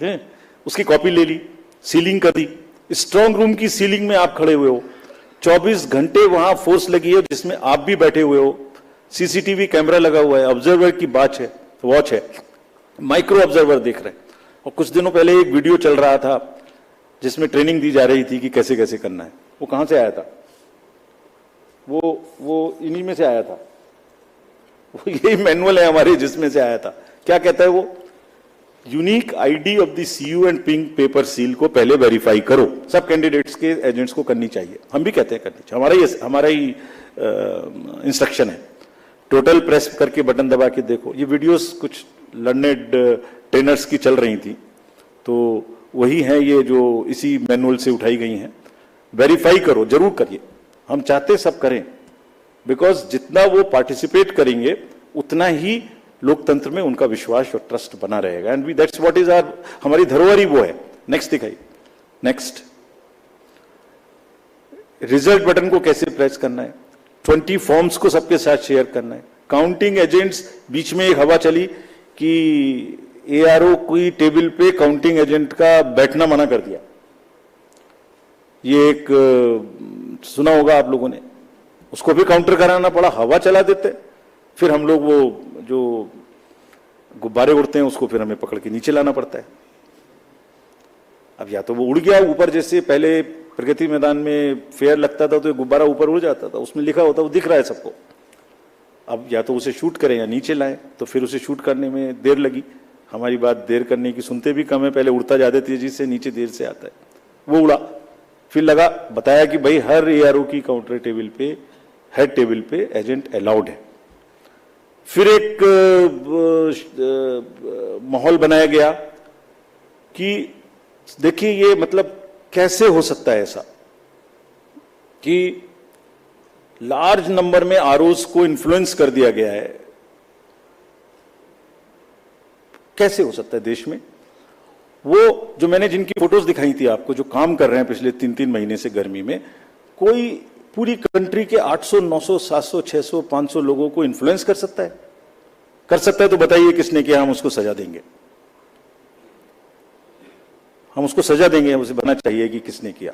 है। उसकी कॉपी ले ली, सीलिंग कर दी। स्ट्रांग रूम की सीलिंग में आप खड़े हुए हो, 24 घंटे वहां फोर्स लगी है जिसमें आप भी बैठे हुए हो, सीसीटीवी कैमरा लगा हुआ है, ऑब्जर्वर की वॉच है, माइक्रो ऑब्जर्वर देख रहे हैं। और कुछ दिनों पहले एक वीडियो चल रहा था जिसमें ट्रेनिंग दी जा रही थी कि कैसे कैसे करना है। वो कहां से आया था? वो इन्हीं में से आया था। वो यही मैनुअल है हमारे जिसमें से आया था। क्या कहता है वो? Unique ID of the CU and pink paper seal को पहले वेरीफाई करो। सब कैंडिडेट्स के एजेंट्स को करनी चाहिए, हम भी कहते हैं करनी चाहिए, हमारा ही इंस्ट्रक्शन है। टोटल प्रेस करके बटन दबा के देखो। ये वीडियोस कुछ लर्नेड ट्रेनर्स की चल रही थी, तो वही है ये जो इसी मैनुअल से उठाई गई हैं। वेरीफाई करो, जरूर करिए, हम चाहते सब करें, बिकॉज जितना वो पार्टिसिपेट करेंगे उतना ही लोकतंत्र में उनका विश्वास और ट्रस्ट बना रहेगा। And we that's what is our, हमारी धरोहर ही वो है। नेक्स्ट दिखाइए। नेक्स्ट, रिजल्ट बटन को कैसे प्रेस करना है, 20 फॉर्म्स को सबके साथ शेयर करना है। काउंटिंग एजेंट्स, बीच में एक हवा चली कि एआरओ की टेबल पे काउंटिंग एजेंट का बैठना मना कर दिया। ये एक सुना होगा आप लोगों ने, उसको भी काउंटर कराना पड़ा, हवा चला देते। फिर हम लोग वो जो गुब्बारे उड़ते हैं उसको फिर हमें पकड़ के नीचे लाना पड़ता है। अब या तो वो उड़ गया ऊपर, जैसे पहले प्रगति मैदान में फेयर लगता था तो एक गुब्बारा ऊपर उड़ जाता था, उसमें लिखा होता वो दिख रहा है सबको। अब या तो उसे शूट करें या नीचे लाएं, तो फिर उसे शूट करने में देर लगी। हमारी बात देर करने की सुनते भी कम है, पहले उड़ता ज्यादा तेजी से, नीचे देर से आता है। वो उड़ा, फिर लगा, बताया कि भाई हर एआरओ की काउंटर टेबल पे, हेड टेबल पे एजेंट अलाउड है। फिर एक माहौल बनाया गया कि देखिए ये मतलब कैसे हो सकता है ऐसा कि लार्ज नंबर में आरओज को इन्फ्लुएंस कर दिया गया है। कैसे हो सकता है देश में? वो जो मैंने जिनकी फोटोज दिखाई थी आपको, जो काम कर रहे हैं पिछले 3-3 महीने से गर्मी में, कोई पूरी कंट्री के 800, 900, 700, 600, 500 लोगों को इन्फ्लुएंस कर सकता है? कर सकता है तो बताइए किसने किया, हम उसको सजा देंगे। हम उसको सजा देंगे, हम उसे बताना चाहिए कि किसने किया।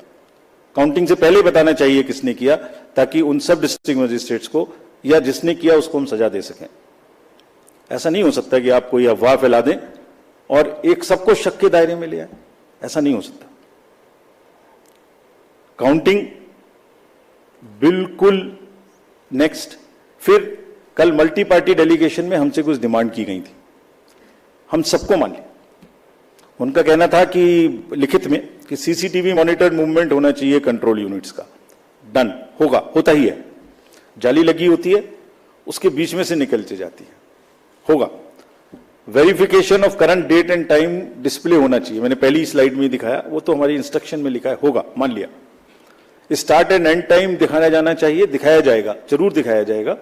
काउंटिंग से पहले बताना चाहिए किसने किया, ताकि उन सब डिस्ट्रिक्ट मजिस्ट्रेट्स को या जिसने किया उसको हम सजा दे सकें। ऐसा नहीं हो सकता कि आप कोई अफवाह फैला दें और एक सबको शक के दायरे में ले आए। ऐसा नहीं हो सकता। काउंटिंग बिल्कुल नेक्स्ट। फिर कल मल्टी पार्टी डेलीगेशन में हमसे कुछ डिमांड की गई थी, हम सबको मान लिया। उनका कहना था कि लिखित में कि सीसीटीवी मॉनिटर्ड मूवमेंट होना चाहिए कंट्रोल यूनिट्स का। डन, होगा, होता ही है। जाली लगी होती है, उसके बीच में से निकलती जाती है, होगा। Verification of current date and time display होना चाहिए, मैंने पहली स्लाइड में दिखाया, वो तो हमारी इंस्ट्रक्शन में लिखा है, होगा, मान लिया। स्टार्ट एंड एंड टाइम दिखाया जाना चाहिए, दिखाया जाएगा, जरूर दिखाया जाएगा,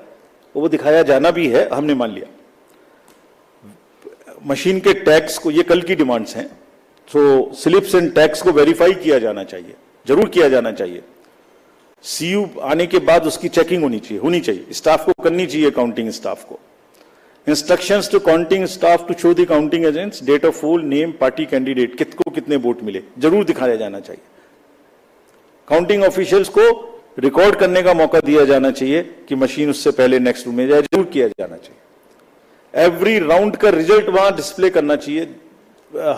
वो दिखाया जाना भी है, हमने मान लिया। मशीन के टैग्स को, ये कल की डिमांड्स हैं, तो स्लिप्स एंड टैग्स को वेरीफाई किया जाना चाहिए, जरूर किया जाना चाहिए। सीयू आने के बाद उसकी चेकिंग होनी चाहिए, स्टाफ को करनी चाहिए, काउंटिंग स्टाफ को। Instructions to counting staff to show the counting agents date of poll, name, party candidate, किसको कितने वोट मिले, जरूर दिखाया जाना चाहिए। काउंटिंग ऑफिशियल्स को रिकॉर्ड करने का मौका दिया जाना चाहिए कि मशीन उससे पहले नेक्स्ट रूम में जाए, जरूर किया जाना चाहिए। एवरी राउंड का रिजल्ट वहां डिस्प्ले करना चाहिए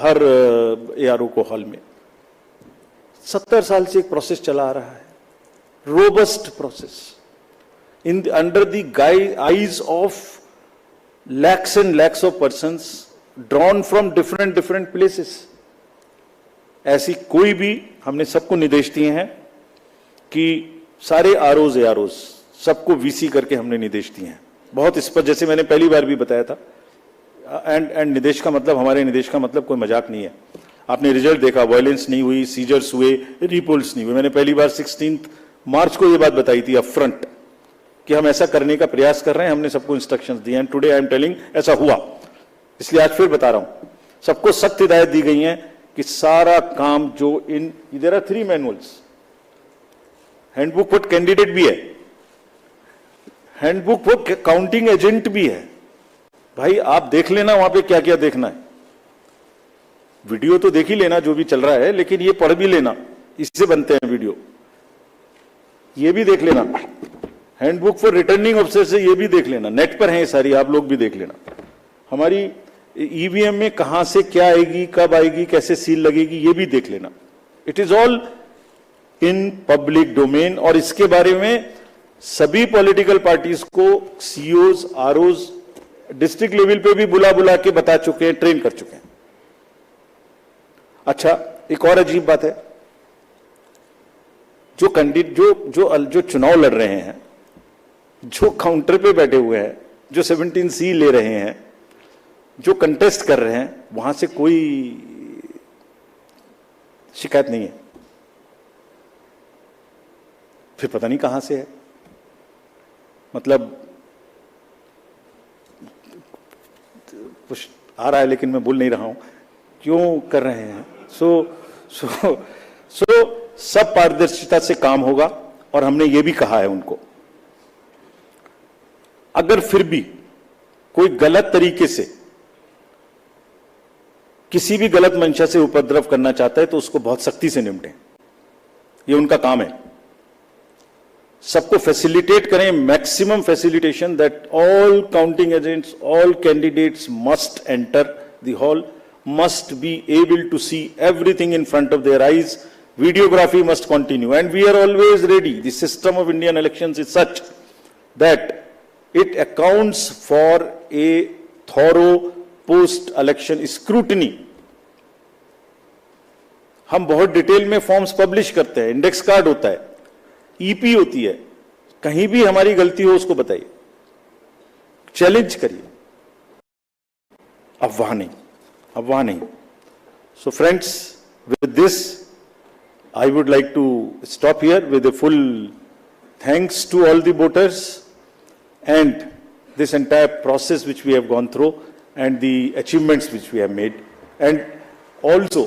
हर एआरओ को हॉल में। 70 साल से एक प्रोसेस चला आ रहा है, robust process, in under the eyes of lakhs and lakhs of persons drawn from different places। ऐसी कोई भी, हमने सबको निर्देश दिए हैं कि सारे आरओज एआरओज सबको वीसी करके हमने निर्देश दिए हैं, बहुत स्पष्ट, जैसे मैंने पहली बार भी बताया था। एंड निर्देश का मतलब, हमारे निर्देश का मतलब कोई मजाक नहीं है। आपने रिजल्ट देखा, वायलेंस नहीं हुई, सीजर्स हुए, रिपोल्स नहीं हुए। मैंने पहली बार 16 मार्च को यह बात बताई थी अपफ्रंट कि हम ऐसा करने का प्रयास कर रहे हैं, हमने सबको इंस्ट्रक्शंस दिए हैं। टुडे आई एम टेलिंग ऐसा हुआ, इसलिए आज फिर बता रहा हूं, सबको सख्त हिदायत दी गई है कि सारा काम जो इन, there are 3 manuals, handbook for candidate भी है, हैंडबुक फॉर काउंटिंग एजेंट भी है। भाई आप देख लेना वहां पे क्या क्या देखना है, वीडियो तो देख ही लेना जो भी चल रहा है, लेकिन ये पढ़ भी लेना, इससे बनते हैं वीडियो, ये भी देख लेना। हैंडबुक फॉर रिटर्निंग ऑफिसर से ये भी देख लेना, नेट पर है ये सारी, आप लोग भी देख लेना। हमारी ईवीएम में कहां से क्या आएगी, कब आएगी, कैसे सील लगेगी, ये भी देख लेना। It is all in public domain, और इसके बारे में सभी पॉलिटिकल पार्टीज को सीओज, आरओज डिस्ट्रिक्ट लेवल पे भी बुला के बता चुके हैं, ट्रेन कर चुके हैं। अच्छा, एक और अजीब बात है, जो कैंडिडेट जो चुनाव लड़ रहे हैं, जो काउंटर पे बैठे हुए हैं, जो 17C ले रहे हैं, जो कंटेस्ट कर रहे हैं, वहां से कोई शिकायत नहीं है, फिर पता नहीं कहां से है। मतलब कुछ आ रहा है लेकिन मैं बोल नहीं रहा हूं क्यों कर रहे हैं। सो सब पारदर्शिता से काम होगा, और हमने ये भी कहा है उनको, अगर फिर भी कोई गलत तरीके से किसी भी गलत मंशा से उपद्रव करना चाहता है तो उसको बहुत सख्ती से निपटें, ये उनका काम है। सबको फैसिलिटेट करें, maximum facilitation, that all counting agents, all candidates must enter the hall, must be able to see everything in front of their eyes. Videography must continue, and we are always ready. The system of Indian elections is such that it accounts for a thorough post-election scrutiny. हम बहुत detail में forms publish करते हैं, index card होता है, EP होती है, कहीं भी हमारी गलती हो उसको बताइए, चैलेंज करिए, अफवाह नहीं। So friends, with this, I would like to stop here with a full thanks to all the voters and this entire process which we have gone through and the achievements which we have made, and also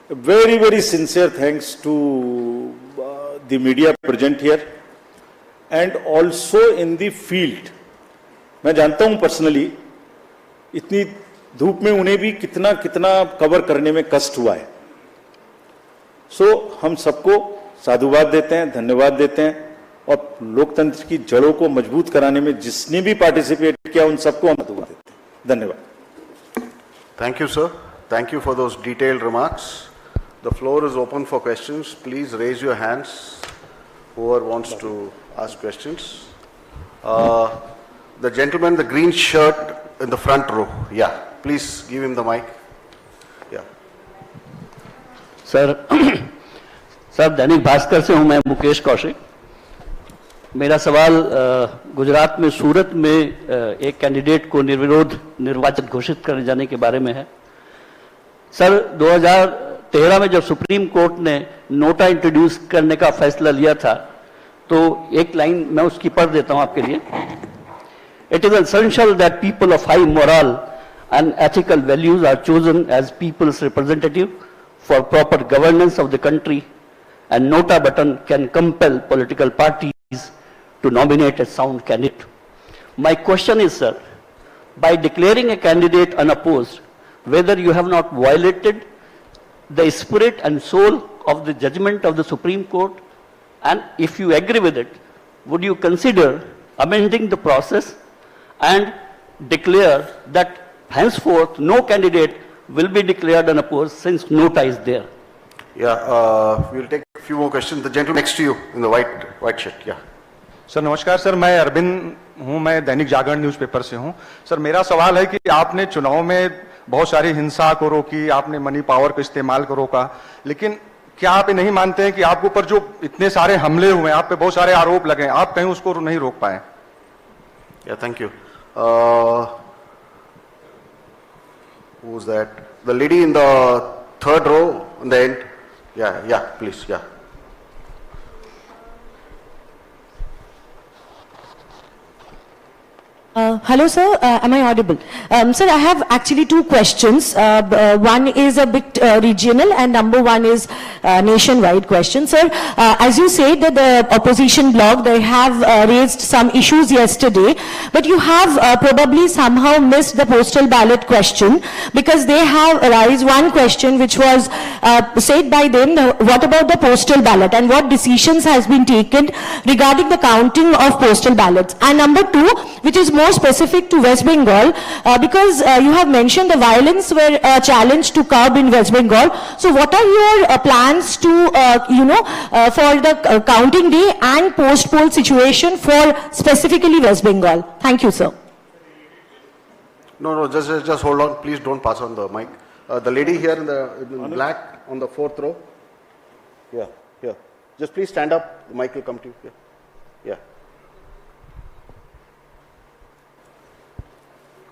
a very, very sincere thanks to the media present here and also in the field. मैं जानता हूं personally इतनी धूप में उन्हें भी कितना cover करने में कष्ट हुआ है। हम सबको साधुवाद देते हैं, धन्यवाद देते हैं, और लोकतंत्र की जड़ों को मजबूत कराने में जिसने भी पार्टिसिपेट किया उन सबको हम साधुवाद देते हैं। धन्यवाद। Thank you sir, thank you for those detailed remarks. The floor is open for questions, please raise your hands whoever wants to ask questions. The gentleman in the green shirt in the front row, yeah. Please give him the mic. Yeah. Sir Dainik Bhaskar से हूं मैं, मुकेश कौशिक। मेरा सवाल गुजरात में सूरत में एक candidate को निर्विरोध निर्वाचित घोषित करे जाने के बारे में है। सर, 2013 में जब सुप्रीम कोर्ट ने नोटा इंट्रोड्यूस करने का फैसला लिया था, तो एक लाइन मैं उसकी पढ़ देता हूं आपके लिए। It is essential that people of high moral and ethical values are chosen as people's representative for proper governance of the country, and nota button can compel political parties to nominate a sound candidate. My question is, sir, by declaring a candidate unopposed, whether you have not violated the spirit and soul of the judgment of the Supreme Court, and if you agree with it, would you consider amending the process and declare that henceforth no candidate will be declared unopposed since nota is there? Yeah, we'll take a few more questions. The gentleman next to you in the white shirt, yeah. Sir नमस्कार sir, मैं अरविंद हूं, मैं Dainik Jagran newspaper से हूं। Sir मेरा सवाल है कि आपने चुनाव में बहुत सारी हिंसा को रोकी, आपने मनी पावर का इस्तेमाल को रोका, लेकिन क्या आप ये नहीं मानते हैं कि आपके ऊपर जो इतने सारे हमले हुए, आप पे बहुत सारे आरोप लगे, आप कहीं उसको नहीं रोक पाए? Yeah, thank you. Who's that? The lady in the third row on the end. Yeah, please, yeah. Hello, sir. Am I audible? Sir, I have actually two questions. One is a bit regional, and number one is nationwide question. Sir, as you said that the opposition bloc, they have raised some issues yesterday, but you have probably somehow missed the postal ballot question, because they have raised one question which was said by them, what about the postal ballot and what decisions has been taken regarding the counting of postal ballots? And number two, which is more specific to West Bengal, because you have mentioned the violence were a challenge to curb in West Bengal. So what are your plans to, for the counting day and post-poll situation for specifically West Bengal? Thank you, sir. No, just hold on. Please don't pass on the mic. The lady here in black on the fourth row. Yeah. Just please stand up. The mic will come to you. Yeah.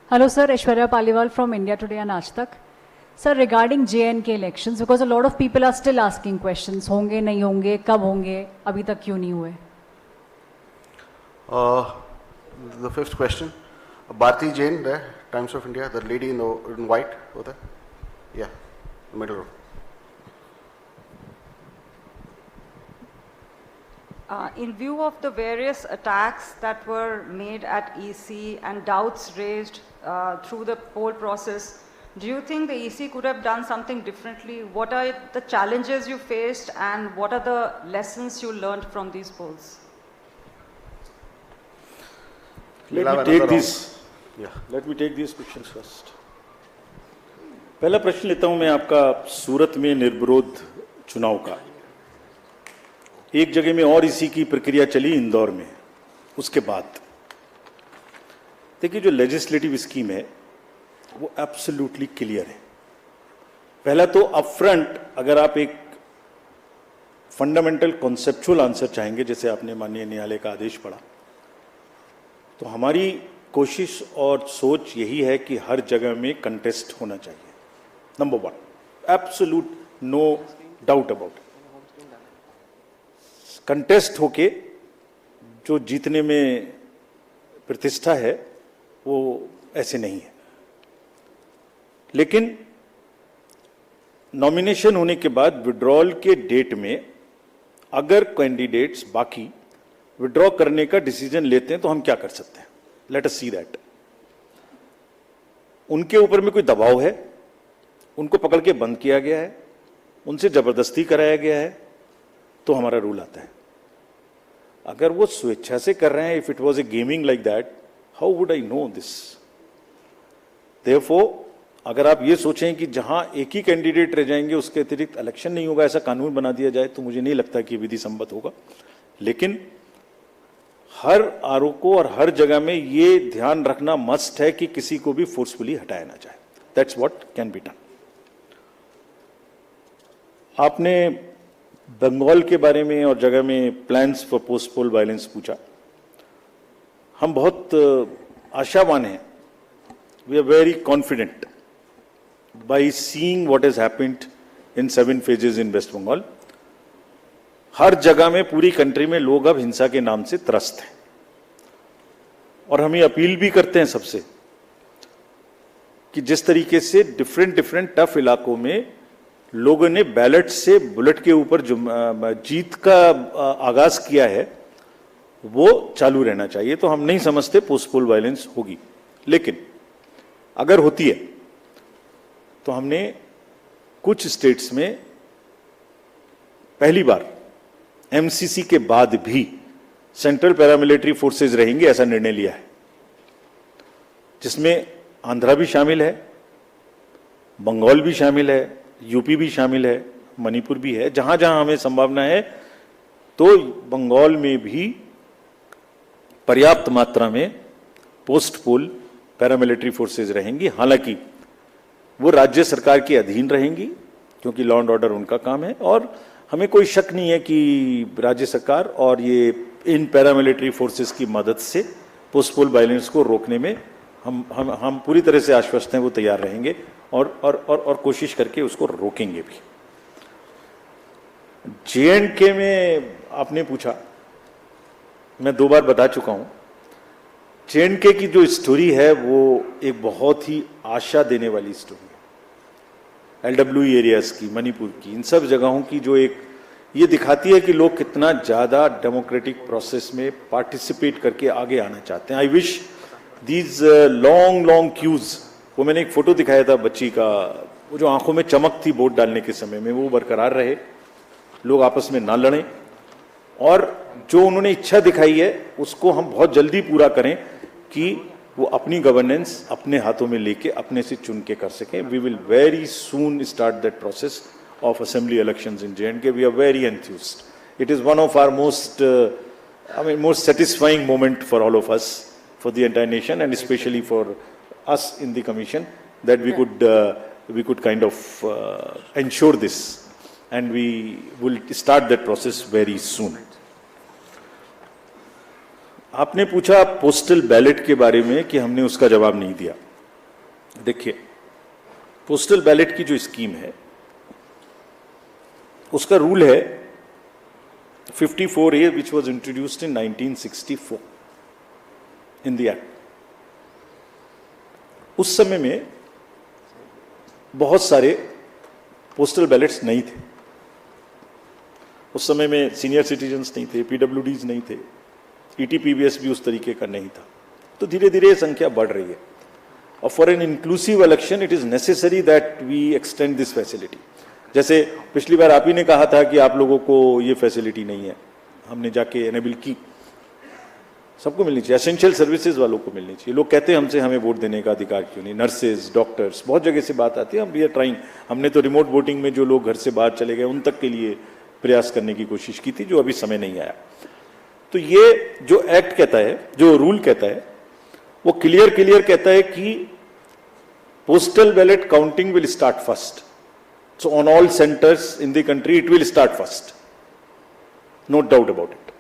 Hello, sir. Aishwarya Paliwal from India Today and Aaj Tak. Sir, regarding J&K elections, because a lot of people are still asking questions, honge, nahi honge, kab honge, abhi tak kyun nahi hue? The fifth question. Bharti Jain, there, Times of India, the lady in white over there. Yeah, the middle row. In view of the various attacks that were made at EC and doubts raised through the poll process, do you think the EC could have done something differently? What are the challenges you faced and what are the lessons you learned from these polls? Let me take these questions first. पहला प्रश्न लेता हूं मैं आपका सूरत में निर्विरोध चुनाव का। एक जगह में और इसी की प्रक्रिया चली इंदौर में, उसके बाद देखिए जो लेजिस्लेटिव स्कीम है वो एब्सोल्युटली क्लियर है। पहला तो अपफ्रंट अगर आप एक फंडामेंटल कॉन्सेप्चुअल आंसर चाहेंगे, जैसे आपने माननीय न्यायालय का आदेश पढ़ा, तो हमारी कोशिश और सोच यही है कि हर जगह में कंटेस्ट होना चाहिए। Number one, absolute no doubt about it. Contest होके जो जीतने में प्रतिष्ठा है वो ऐसे नहीं है। लेकिन नॉमिनेशन होने के बाद विड्रॉल के डेट में अगर कैंडिडेट्स बाकी विड्रॉ करने का डिसीजन लेते हैं तो हम क्या कर सकते हैं? Let us see that. उनके ऊपर में कोई दबाव है, उनको पकड़ के बंद किया गया है, उनसे जबरदस्ती कराया गया है, तो हमारा रूल आता है। अगर वो स्वेच्छा से कर रहे हैं, if it was A gaming like that, how would I know this? Therefore अगर आप ये सोचें कि जहां एक ही कैंडिडेट रह जाएंगे उसके अतिरिक्त इलेक्शन नहीं होगा, ऐसा कानून बना दिया जाए, तो मुझे नहीं लगता कि विधि सम्मत होगा। लेकिन हर आरोप को और हर जगह में ये ध्यान रखना मस्ट है कि किसी को भी फोर्सफुली हटाया ना जाए। That's what can be done. आपने बंगाल के बारे में और जगह में plans for post poll violence पूछा। हम बहुत आशावान हैं, we are very confident by seeing what has happened in 7 phases in West Bengal. हर जगह में पूरी कंट्री में लोग अब हिंसा के नाम से त्रस्त हैं, और हम ये अपील भी करते हैं सबसे कि जिस तरीके से डिफरेंट टफ इलाकों में लोगों ने बैलेट से बुलेट के ऊपर जीत का आगाज किया है, वो चालू रहना चाहिए। तो हम नहीं समझते पोस्ट पोल वायलेंस होगी, लेकिन अगर होती है तो हमने कुछ स्टेट्स में पहली बार एमसीसी के बाद भी सेंट्रल पैरामिलिट्री फोर्सेस रहेंगे ऐसा निर्णय लिया है, जिसमें आंध्रा भी शामिल है, बंगाल भी शामिल है, यूपी भी शामिल है, मणिपुर भी है। जहां जहां हमें संभावना है तो बंगाल में भी पर्याप्त मात्रा में पोस्ट पोल पैरामिलिट्री फोर्सेस रहेंगी। हालांकि वो राज्य सरकार के अधीन रहेंगी क्योंकि लॉ एंड ऑर्डर उनका काम है, और हमें कोई शक नहीं है कि राज्य सरकार और ये इन पैरामिलिट्री फोर्सेस की मदद से पोस्ट पोल वायलेंस को रोकने में हम पूरी तरह से आश्वस्त हैं, वो तैयार रहेंगे और कोशिश करके उसको रोकेंगे भी। जे.एंड.के में आपने पूछा, मैं 2 बार बता चुका हूं, जे.एंड.के की जो स्टोरी है वो एक बहुत ही आशा देने वाली स्टोरी है। LWE एरियाज की, मणिपुर की, इन सब जगहों की जो एक ये दिखाती है कि लोग कितना ज्यादा डेमोक्रेटिक प्रोसेस में पार्टिसिपेट करके आगे आना चाहते हैं। I wish these long queues, वो मैंने एक फोटो दिखाया था बच्ची का, वो जो आंखों में चमक थी वोट डालने के समय में, वो बरकरार रहे, लोग आपस में ना लड़ें, और जो उन्होंने इच्छा दिखाई है उसको हम बहुत जल्दी पूरा करें कि वो अपनी गवर्नेंस अपने हाथों में लेके अपने से चुन के कर सकें। We will very soon start that process of assembly elections in J&K. We are very enthused. It is one of our most satisfying moment for all of us, for the entire nation, and especially for us in the commission, that we could kind of ensure this, and we will start that process very soon. आपने पूछा postal ballot के बारे में कि हमने उसका जवाब नहीं दिया। देखिए, पोस्टल बैलेट की जो स्कीम है उसका रूल है 54A, which was introduced in 1964 in the act. उस समय में बहुत सारे पोस्टल बैलेट्स नहीं थे। उस समय में सीनियर सिटीजन्स नहीं थे, PWDs नहीं थे, ETPBS भी उस तरीके का नहीं था। तो धीरे धीरे संख्या बढ़ रही है, और for an inclusive election it is necessary that we extend this facility. जैसे पिछली बार आप ही ने कहा था कि आप लोगों को ये फैसिलिटी नहीं है, हमने जाके एनेबल की, सबको मिलनी चाहिए, एसेंशियल सर्विसेज वालों को मिलनी चाहिए। लोग कहते हैं हमसे हमें वोट देने का अधिकार क्यों नहीं, नर्सेज, डॉक्टर्स, बहुत जगह से बात आती है। हम वी आर ट्राइंग, हमने तो रिमोट वोटिंग में जो लोग घर से बाहर चले गए उन तक के लिए प्रयास करने की कोशिश की थी, जो अभी समय नहीं आया। तो ये जो एक्ट कहता है, जो रूल कहता है, वो क्लियर कहता है कि postal ballot counting will start first. So on all centers in the country, it will start first. No doubt about it.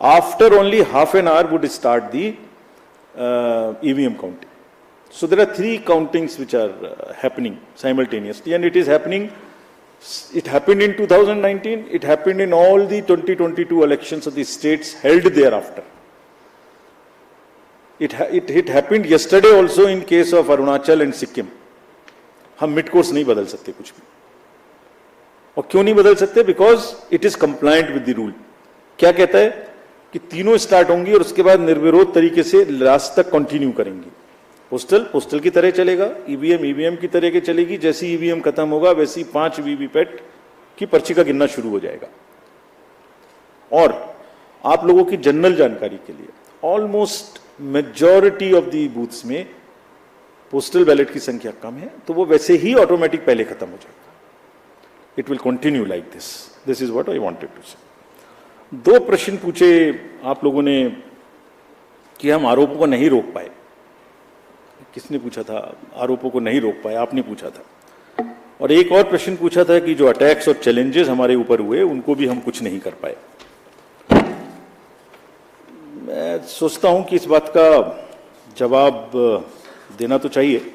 After only half an hour would start the EVM counting. So there are 3 countings which are happening simultaneously, and it is happening. It happened in 2019. It happened in all the 2022 elections of the states held thereafter. It happened yesterday also in case of Arunachal and Sikkim. हम mid course नहीं बदल सकते कुछ भी, और क्यों नहीं बदल सकते? Because it is compliant with the rule. क्या कहता है कि तीनों स्टार्ट होंगी और उसके बाद निर्विरोध तरीके से लास्ट तक कंटिन्यू करेंगी। पोस्टल की तरह चलेगा, ईवीएम की तरह के चलेगी। जैसे ईवीएम खत्म होगा वैसे ही 5 वीवीपैट की पर्ची का गिनना शुरू हो जाएगा। और आप लोगों की जनरल जानकारी के लिए, almost majority of the booths में पोस्टल बैलेट की संख्या कम है, तो वो वैसे ही ऑटोमेटिक पहले खत्म हो जाएगा। It will continue like this. This is what I wanted to say. 2 प्रश्न पूछे आप लोगों ने कि हम आरोपों को नहीं रोक पाए। किसने पूछा था? आरोपों को नहीं रोक पाए, आपने पूछा था। और एक और प्रश्न पूछा था कि जो अटैक्स और चैलेंजेस हमारे ऊपर हुए उनको भी हम कुछ नहीं कर पाए। मैं सोचता हूं कि इस बात का जवाब देना तो चाहिए।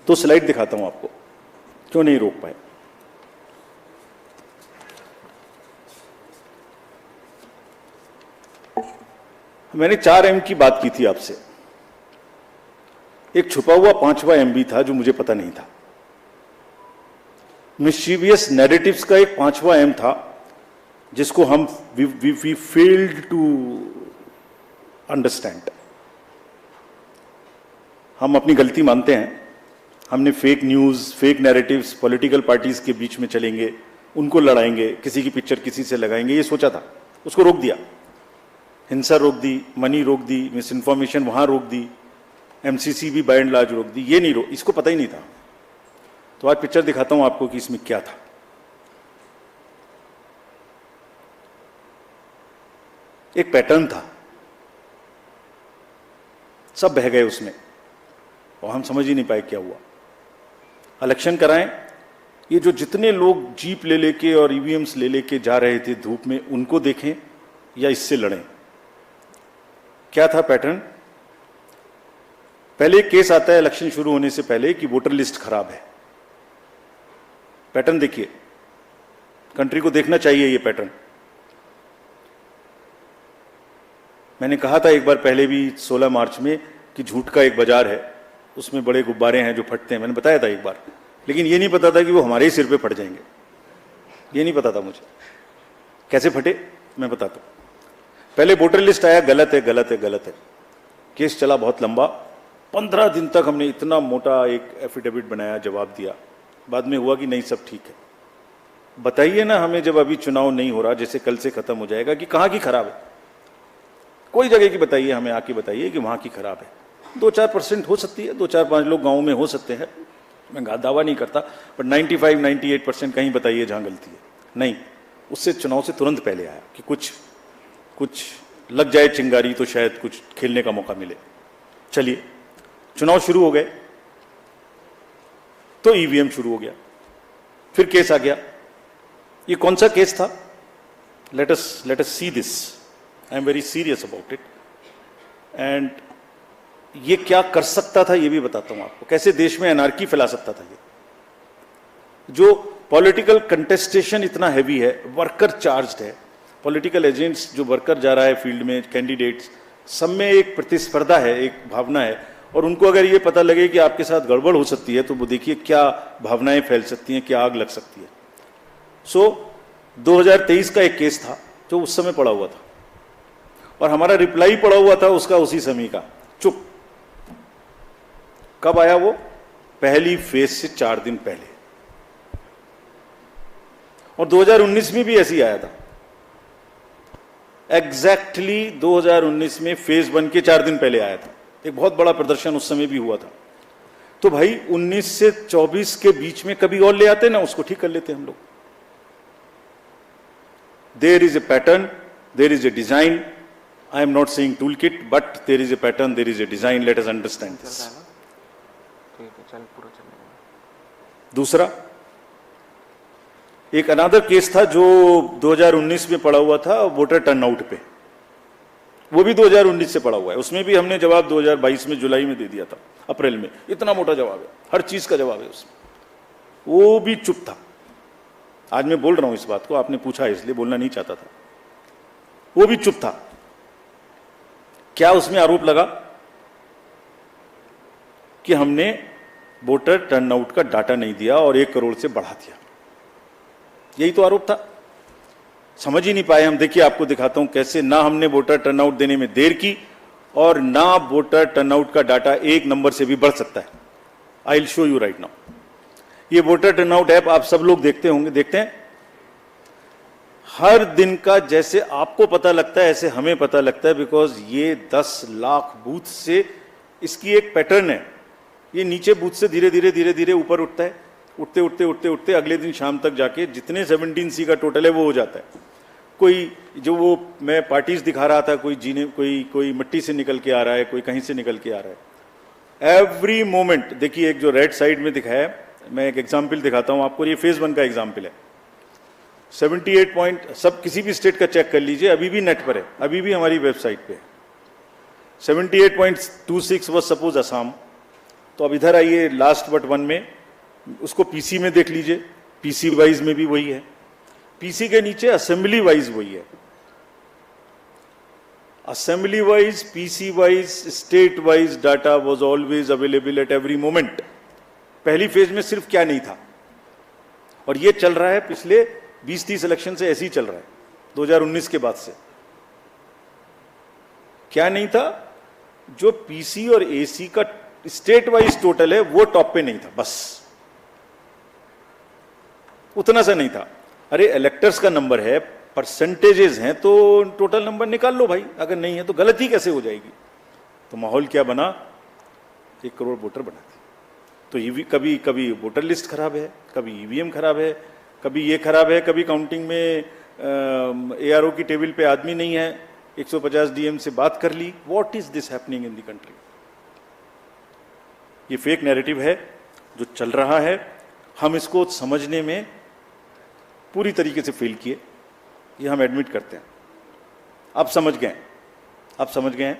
तो स्लाइड दिखाता हूं आपको, क्यों नहीं रोक पाए। मैंने 4M की बात की थी आपसे। एक छुपा हुआ 5वां MB था जो मुझे पता नहीं था। मिस्चीवियस नैरेटिव्स का एक 5वां M था जिसको हम वी फेल्ड टू अंडरस्टैंड। हम अपनी गलती मानते हैं। हमने fake news, fake narratives, political parties के बीच में चलेंगे, उनको लड़ाएंगे, किसी की पिक्चर किसी से लगाएंगे, ये सोचा था। उसको रोक दिया। हिंसा रोक दी, मनी रोक दी, मिस इन्फॉर्मेशन वहां रोक दी, MCC भी बाय एंड लार्ज रोक दी। ये नहीं रोक, इसको पता ही नहीं था। तो आज पिक्चर दिखाता हूं आपको कि इसमें क्या था। एक पैटर्न था, सब बह गए उसमें और हम समझ ही नहीं पाए क्या हुआ। इलेक्शन कराएं, ये जो जितने लोग जीप ले लेके और EVMs ले लेके जा रहे थे धूप में, उनको देखें या इससे लड़ें। क्या था पैटर्न? पहले केस आता है इलेक्शन शुरू होने से पहले कि वोटर लिस्ट खराब है। पैटर्न देखिए, कंट्री को देखना चाहिए ये पैटर्न। मैंने कहा था एक बार पहले भी 16 मार्च में कि झूठ का एक बाजार है, उसमें बड़े गुब्बारे हैं जो फटते हैं। मैंने बताया था एक बार, लेकिन ये नहीं पता था कि वो हमारे ही सिर पे फट जाएंगे। ये नहीं पता था मुझे कैसे फटे, मैं बताता हूं। पहले वोटर लिस्ट आया, गलत है, गलत है, गलत है। केस चला बहुत लंबा, 15 दिन तक हमने इतना मोटा एक एफिडेविट बनाया, जवाब दिया। बाद में हुआ कि नहीं, सब ठीक है। बताइए ना हमें, जब अभी चुनाव नहीं हो रहा, जैसे कल से खत्म हो जाएगा, कि कहां की खराब है। कोई जगह की बताइए, हमें आके बताइए कि वहां की खराब है। 2-4% हो सकती है, 2-4-5 लोग गाँव में हो सकते हैं, मैं दावा नहीं करता, बट 95-98% कहीं बताइए जहां गलती है। नहीं, उससे चुनाव से तुरंत पहले आया कि कुछ लग जाए चिंगारी तो शायद कुछ खेलने का मौका मिले। चलिए, चुनाव शुरू हो गए तो EVM शुरू हो गया, फिर केस आ गया। ये कौन सा केस था? Let us see this. I am very serious about it. And ये क्या कर सकता था ये भी बताता हूं आपको, कैसे देश में एनार्की फैला सकता था। ये जो पॉलिटिकल कंटेस्टेशन इतना हैवी है, वर्कर चार्ज्ड है, पॉलिटिकल एजेंट्स जो वर्कर जा रहा है फील्ड में, कैंडिडेट्स, सब में एक प्रतिस्पर्धा है, एक भावना है। और उनको अगर ये पता लगे कि आपके साथ गड़बड़ हो सकती है तो वो देखिए क्या भावनाएं फैल सकती हैं, क्या आग लग सकती है। सो 2023 का एक केस था जो उस समय पड़ा हुआ था और हमारा रिप्लाई पड़ा हुआ था उसका उसी समय का, चुप। कब आया वो? पहली फेज से 4 दिन पहले। और 2019 में भी ऐसे ही आया था। एग्जैक्टली 2019 में फेज 1 के 4 दिन पहले आया था। एक बहुत बड़ा प्रदर्शन उस समय भी हुआ था। तो भाई 19 से 24 के बीच में कभी और ले आते ना, उसको ठीक कर लेते हम लोग। There is a pattern, there is a design. I am not saying toolkit, but there is a pattern, there is a design. Let us understand this. दूसरा, एक अनदर केस था जो 2019 में पड़ा हुआ था, वोटर टर्नआउट पे। वो भी 2019 से पड़ा हुआ है। उसमें भी हमने जवाब 2022 में जुलाई में दे दिया था, अप्रैल में। इतना मोटा जवाब है, हर चीज का जवाब है उसमें। वो भी चुप था। आज मैं बोल रहा हूं इस बात को, आपने पूछा इसलिए, बोलना नहीं चाहता था। वो भी चुप था। क्या उसमें आरोप लगा कि हमने वोटर टर्नआउट का डाटा नहीं दिया और 1 करोड़ से बढ़ा दिया। यही तो आरोप था। समझ ही नहीं पाए हम। देखिए, आपको दिखाता हूं कैसे ना हमने वोटर टर्नआउट देने में देर की और ना वोटर टर्नआउट का डाटा 1 नंबर से भी बढ़ सकता है। I will show you right now. ये वोटर टर्नआउट ऐप आप सब लोग देखते होंगे, देखते हैं। हर दिन का जैसे आपको पता लगता है ऐसे हमें पता लगता है, बिकॉज ये 10 लाख बूथ से इसकी एक पैटर्न है। ये नीचे बूथ से धीरे धीरे धीरे धीरे ऊपर उठता है, उठते उठते उठते उठते अगले दिन शाम तक जाके जितने 17C का टोटल है वो हो जाता है। कोई जो वो मैं पार्टीज दिखा रहा था, कोई जीने कोई मिट्टी से निकल के आ रहा है, कोई कहीं से निकल के आ रहा है। एवरी मोमेंट, देखिए एक जो राइट साइड में दिखाया है, मैं एक एग्जाम्पल दिखाता हूं आपको, ये फेज 1 का एग्जाम्पल है। 78 पॉइंट, सब किसी भी स्टेट का चेक कर लीजिए, अभी भी नेट पर है, अभी भी हमारी वेबसाइट पे है। 78.26 वॉज सपोज असम। तो अब इधर आइए लास्ट बट 1 में, उसको पीसी में देख लीजिए, पीसी वाइज में भी वही है, पीसी के नीचे असेंबली वाइज वही है, assembly wise, PC wise, state wise data was always available at every moment. पहली फेज में सिर्फ क्या नहीं था, और ये चल रहा है पिछले 20-30 इलेक्शन से, ऐसे ही चल रहा है 2019 के बाद से। क्या नहीं था, जो पीसी और एसी का स्टेट वाइज टोटल है वो टॉप पे नहीं था, बस उतना सा नहीं था। अरे इलेक्टर्स का नंबर है, परसेंटेजेस हैं, तो टोटल नंबर निकाल लो भाई, अगर नहीं है तो गलती कैसे हो जाएगी। तो माहौल क्या बना, 1 करोड़ वोटर बना दिए। तो ये कभी कभी वोटर लिस्ट खराब है, कभी ईवीएम खराब है, कभी ये खराब है, कभी काउंटिंग में एआरओ की टेबल पे आदमी नहीं है, 150 डीएम से बात कर ली। What is this happening in the country? ये फेक नैरेटिव है जो चल रहा है, हम इसको समझने में पूरी तरीके से फेल किए, ये हम एडमिट करते हैं। आप समझ गए, आप समझ गए हैं।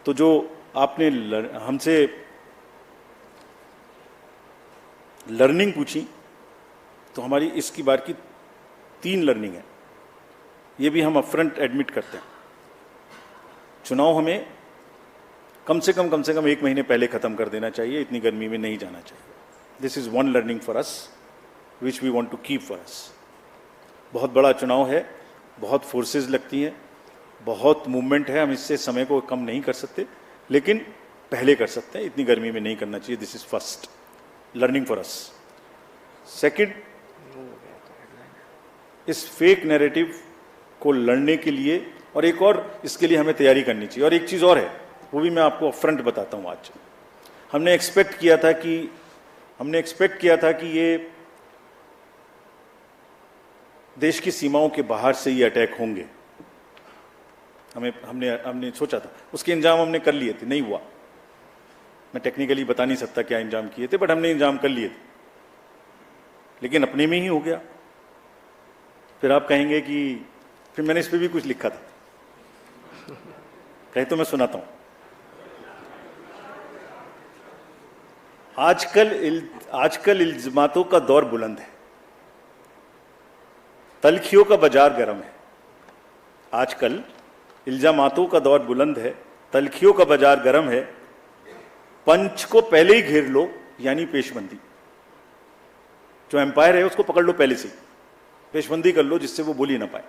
तो जो आपने हमसे लर्निंग पूछी, तो हमारी इसकी बार की 3 लर्निंग है, ये भी हम अपफ्रंट एडमिट करते हैं। चुनाव हमें कम से कम 1 महीने पहले खत्म कर देना चाहिए, इतनी गर्मी में नहीं जाना चाहिए। This is one learning for us which we want to keep for us. बहुत बड़ा चुनाव है, बहुत फोर्सेस लगती हैं, बहुत मूवमेंट है, हम इससे समय को कम नहीं कर सकते, लेकिन पहले कर सकते हैं, इतनी गर्मी में नहीं करना चाहिए। This is first learning for us. Second, इस फेक नैरेटिव को लड़ने के लिए, और एक और इसके लिए हमें तैयारी करनी चाहिए। और एक चीज़ और है, वो भी मैं आपको अपफ्रंट बताता हूँ। आज हमने एक्सपेक्ट किया था कि ये देश की सीमाओं के बाहर से ये अटैक होंगे, हमने सोचा था, उसके इंतजाम हमने कर लिए थे, नहीं हुआ। मैं टेक्निकली बता नहीं सकता क्या इंतजाम किए थे, बट हमने इंतजाम कर लिए थे, लेकिन अपने में ही हो गया। फिर आप कहेंगे कि फिर मैंने इस पे भी कुछ लिखा था, कहे तो मैं सुनाता हूं। आजकल इल्जामातों का दौर बुलंद है, तलखियों का बाजार गर्म है। आजकल इल्जामातों का दौर बुलंद है, तलखियों का बाजार गर्म है। पंच को पहले ही घेर लो, यानी पेशबंदी। जो एम्पायर है उसको पकड़ लो पहले से, पेशबंदी कर लो जिससे वो बोल ही ना पाए।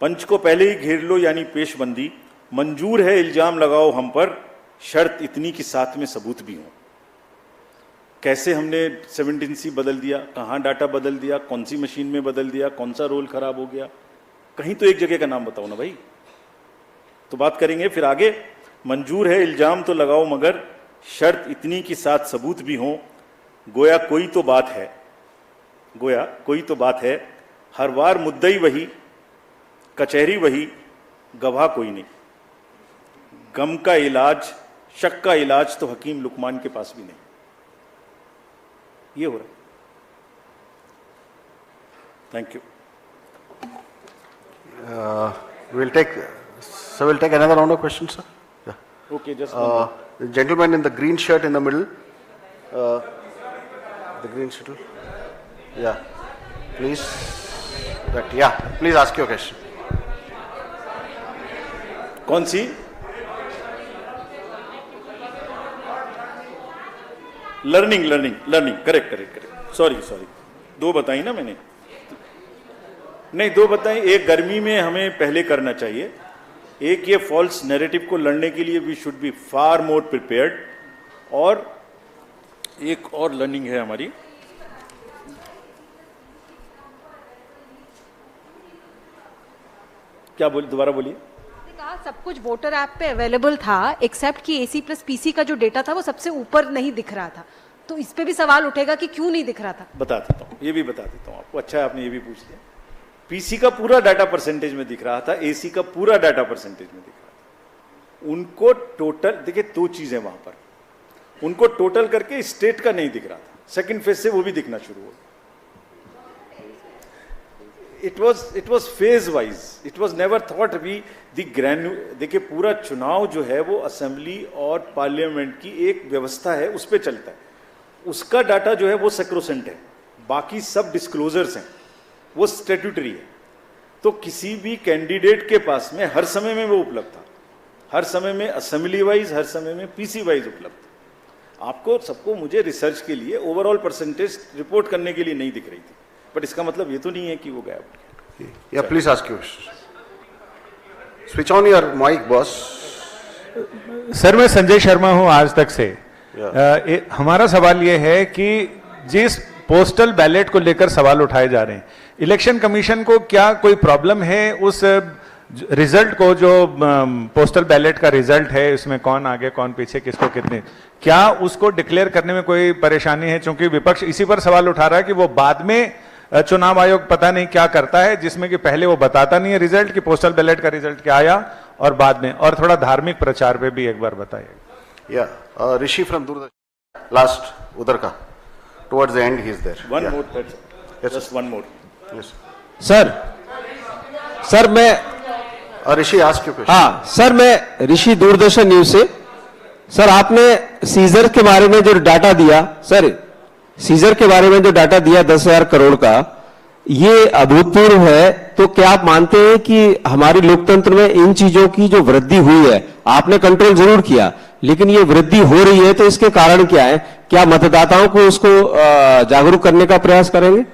पंच को पहले ही घेर लो, यानी पेशबंदी। मंजूर है इल्जाम लगाओ हम पर, शर्त इतनी कि साथ में सबूत भी हो। कैसे हमने 17C बदल दिया, कहाँ डाटा बदल दिया, कौन सी मशीन में बदल दिया, कौन सा रोल खराब हो गया, कहीं तो एक जगह का नाम बताओ ना भाई। तो बात करेंगे फिर आगे। मंजूर है इल्जाम तो लगाओ, मगर शर्त इतनी कि साथ सबूत भी हो। गोया कोई तो बात है, गोया कोई तो बात है। हर बार मुद्दई वही, कचहरी वही, गवाह कोई नहीं। गम का इलाज, शक का इलाज तो हकीम लुकमान के पास भी नहीं। ये हो रहा है। Thank you. We'll take another round of questions, sir. Yeah. Okay, just The gentleman in the green shirt in the middle. The green shirt. Yeah. Please. Please ask your question. कौन सी? Learning, correct. सॉरी, 2 बताई ना मैंने। नहीं, 2 बताई। एक गर्मी में हमें पहले करना चाहिए, एक ये फॉल्स नैरेटिव को लड़ने के लिए we should be far more prepared. और एक और लर्निंग है हमारी, क्या दोबारा बोलिए। कहा सब कुछ वोटर ऐप पे अवेलेबल था, एक्सेप्ट कि एसी प्लस पीसी का जो डेटा था वो सबसे ऊपर नहीं दिख रहा था। तो इस पे भी सवाल उठेगा कि क्यों नहीं दिख रहा था। बता देता हूँ, ये भी बता देता हूँ आपको। अच्छा है आपने ये भी पूछ लिया। पीसी का पूरा डाटा परसेंटेज में दिख रहा था, एसी का पूरा डाटा परसेंटेज में दिख रहा था। उनको टोटल देखिए, 2 चीजें वहां पर। उनको टोटल करके स्टेट का नहीं दिख रहा था, सेकंड फेज से वो भी दिखना शुरू हुआ। It was phase wise, it was never thought we देखिए पूरा चुनाव जो है वो असेंबली और पार्लियामेंट की एक व्यवस्था है, उस पर चलता है, उसका डाटा जो है वो सेक्रोसेंट है, बाकी सब डिस्क्लोजर्स हैं, वो स्टैट्यूटरी है। तो किसी भी कैंडिडेट के पास में हर समय में वो उपलब्ध था, हर समय में असेंबली वाइज, हर समय में पीसी वाइज उपलब्ध था। आपको सबको मुझे रिसर्च के लिए ओवरऑल परसेंटेज रिपोर्ट करने के लिए नहीं दिख रही थी, बट इसका मतलब ये तो नहीं है कि वो गायब हो गया। Yeah please ask you, switch on your mic boss. Sir मैं संजय शर्मा हूं आज तक से। हमारा सवाल यह है कि जिस पोस्टल बैलेट को लेकर सवाल उठाए जा रहे हैं, इलेक्शन कमीशन को क्या कोई प्रॉब्लम है उस रिजल्ट को, जो पोस्टल बैलेट का रिजल्ट है, इसमें कौन आगे कौन पीछे किसको कितने, क्या उसको डिक्लेयर करने में कोई परेशानी है? क्योंकि विपक्ष इसी पर सवाल उठा रहा है कि वो बाद में चुनाव आयोग पता नहीं क्या करता है, जिसमें कि पहले वो बताता नहीं है रिजल्ट कि पोस्टल बैलेट का रिजल्ट क्या आया, और बाद में, और थोड़ा धार्मिक प्रचार पे भी एक बार बताइए। या ऋषि फ्रॉम दूरदर्शन, लास्ट उधर का, towards the end he is there. One more, just one more. Sir मैं ऋषि आस्क यू क्वेश्चन। हाँ सर, मैं ऋषि दूरदर्शन न्यूज से। सर आपने सीजर के बारे में जो डाटा दिया, सर सीजर के बारे में जो डाटा दिया 10,000 करोड़ का, ये अभूतपूर्व है। तो क्या आप मानते हैं कि हमारे लोकतंत्र में इन चीजों की जो वृद्धि हुई है, आपने कंट्रोल जरूर किया, लेकिन ये वृद्धि हो रही है, तो इसके कारण क्या है? क्या मतदाताओं को उसको जागरूक करने का प्रयास करेंगे?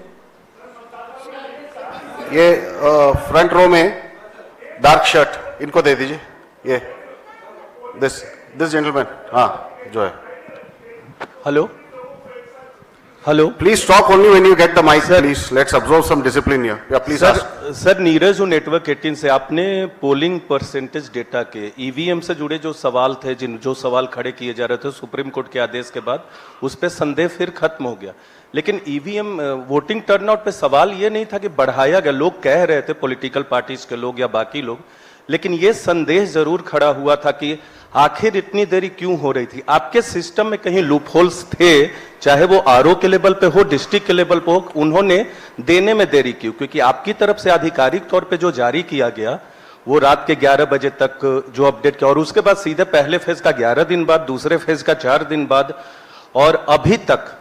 ये फ्रंट रो में डार्क शर्ट, इनको दे दीजिए। ये दिस जेंटलमैन, हाँ जो है। Hello hello, please talk only when you get the mic please, let's observe some discipline here. Yeah please ask. Sir Neeraj हूं नेटवर्क 18 से। आपने पोलिंग परसेंटेज डेटा के ईवीएम से जुड़े जो सवाल थे, जो सवाल खड़े किए जा रहे थे सुप्रीम कोर्ट के आदेश के बाद, उस पर संदेह फिर खत्म हो गया। लेकिन ईवीएम वोटिंग टर्नआउट पे सवाल ये नहीं था कि बढ़ाया गया, लोग कह रहे थे पॉलिटिकल पार्टीज के लोग या बाकी लोग, लेकिन ये संदेह जरूर खड़ा हुआ था कि आखिर इतनी देरी क्यों हो रही थी। आपके सिस्टम में कहीं लूपहोल्स थे, चाहे वो आरओ के लेवल पे हो, डिस्ट्रिक्ट के लेवल पे हो, उन्होंने देने में देरी क्यों? क्योंकि आपकी तरफ से आधिकारिक तौर पे जो जारी किया गया वो रात के 11 बजे तक जो अपडेट किया, और उसके बाद सीधे पहले फेज का 11 दिन बाद, दूसरे फेज का 4 दिन बाद, और अभी तक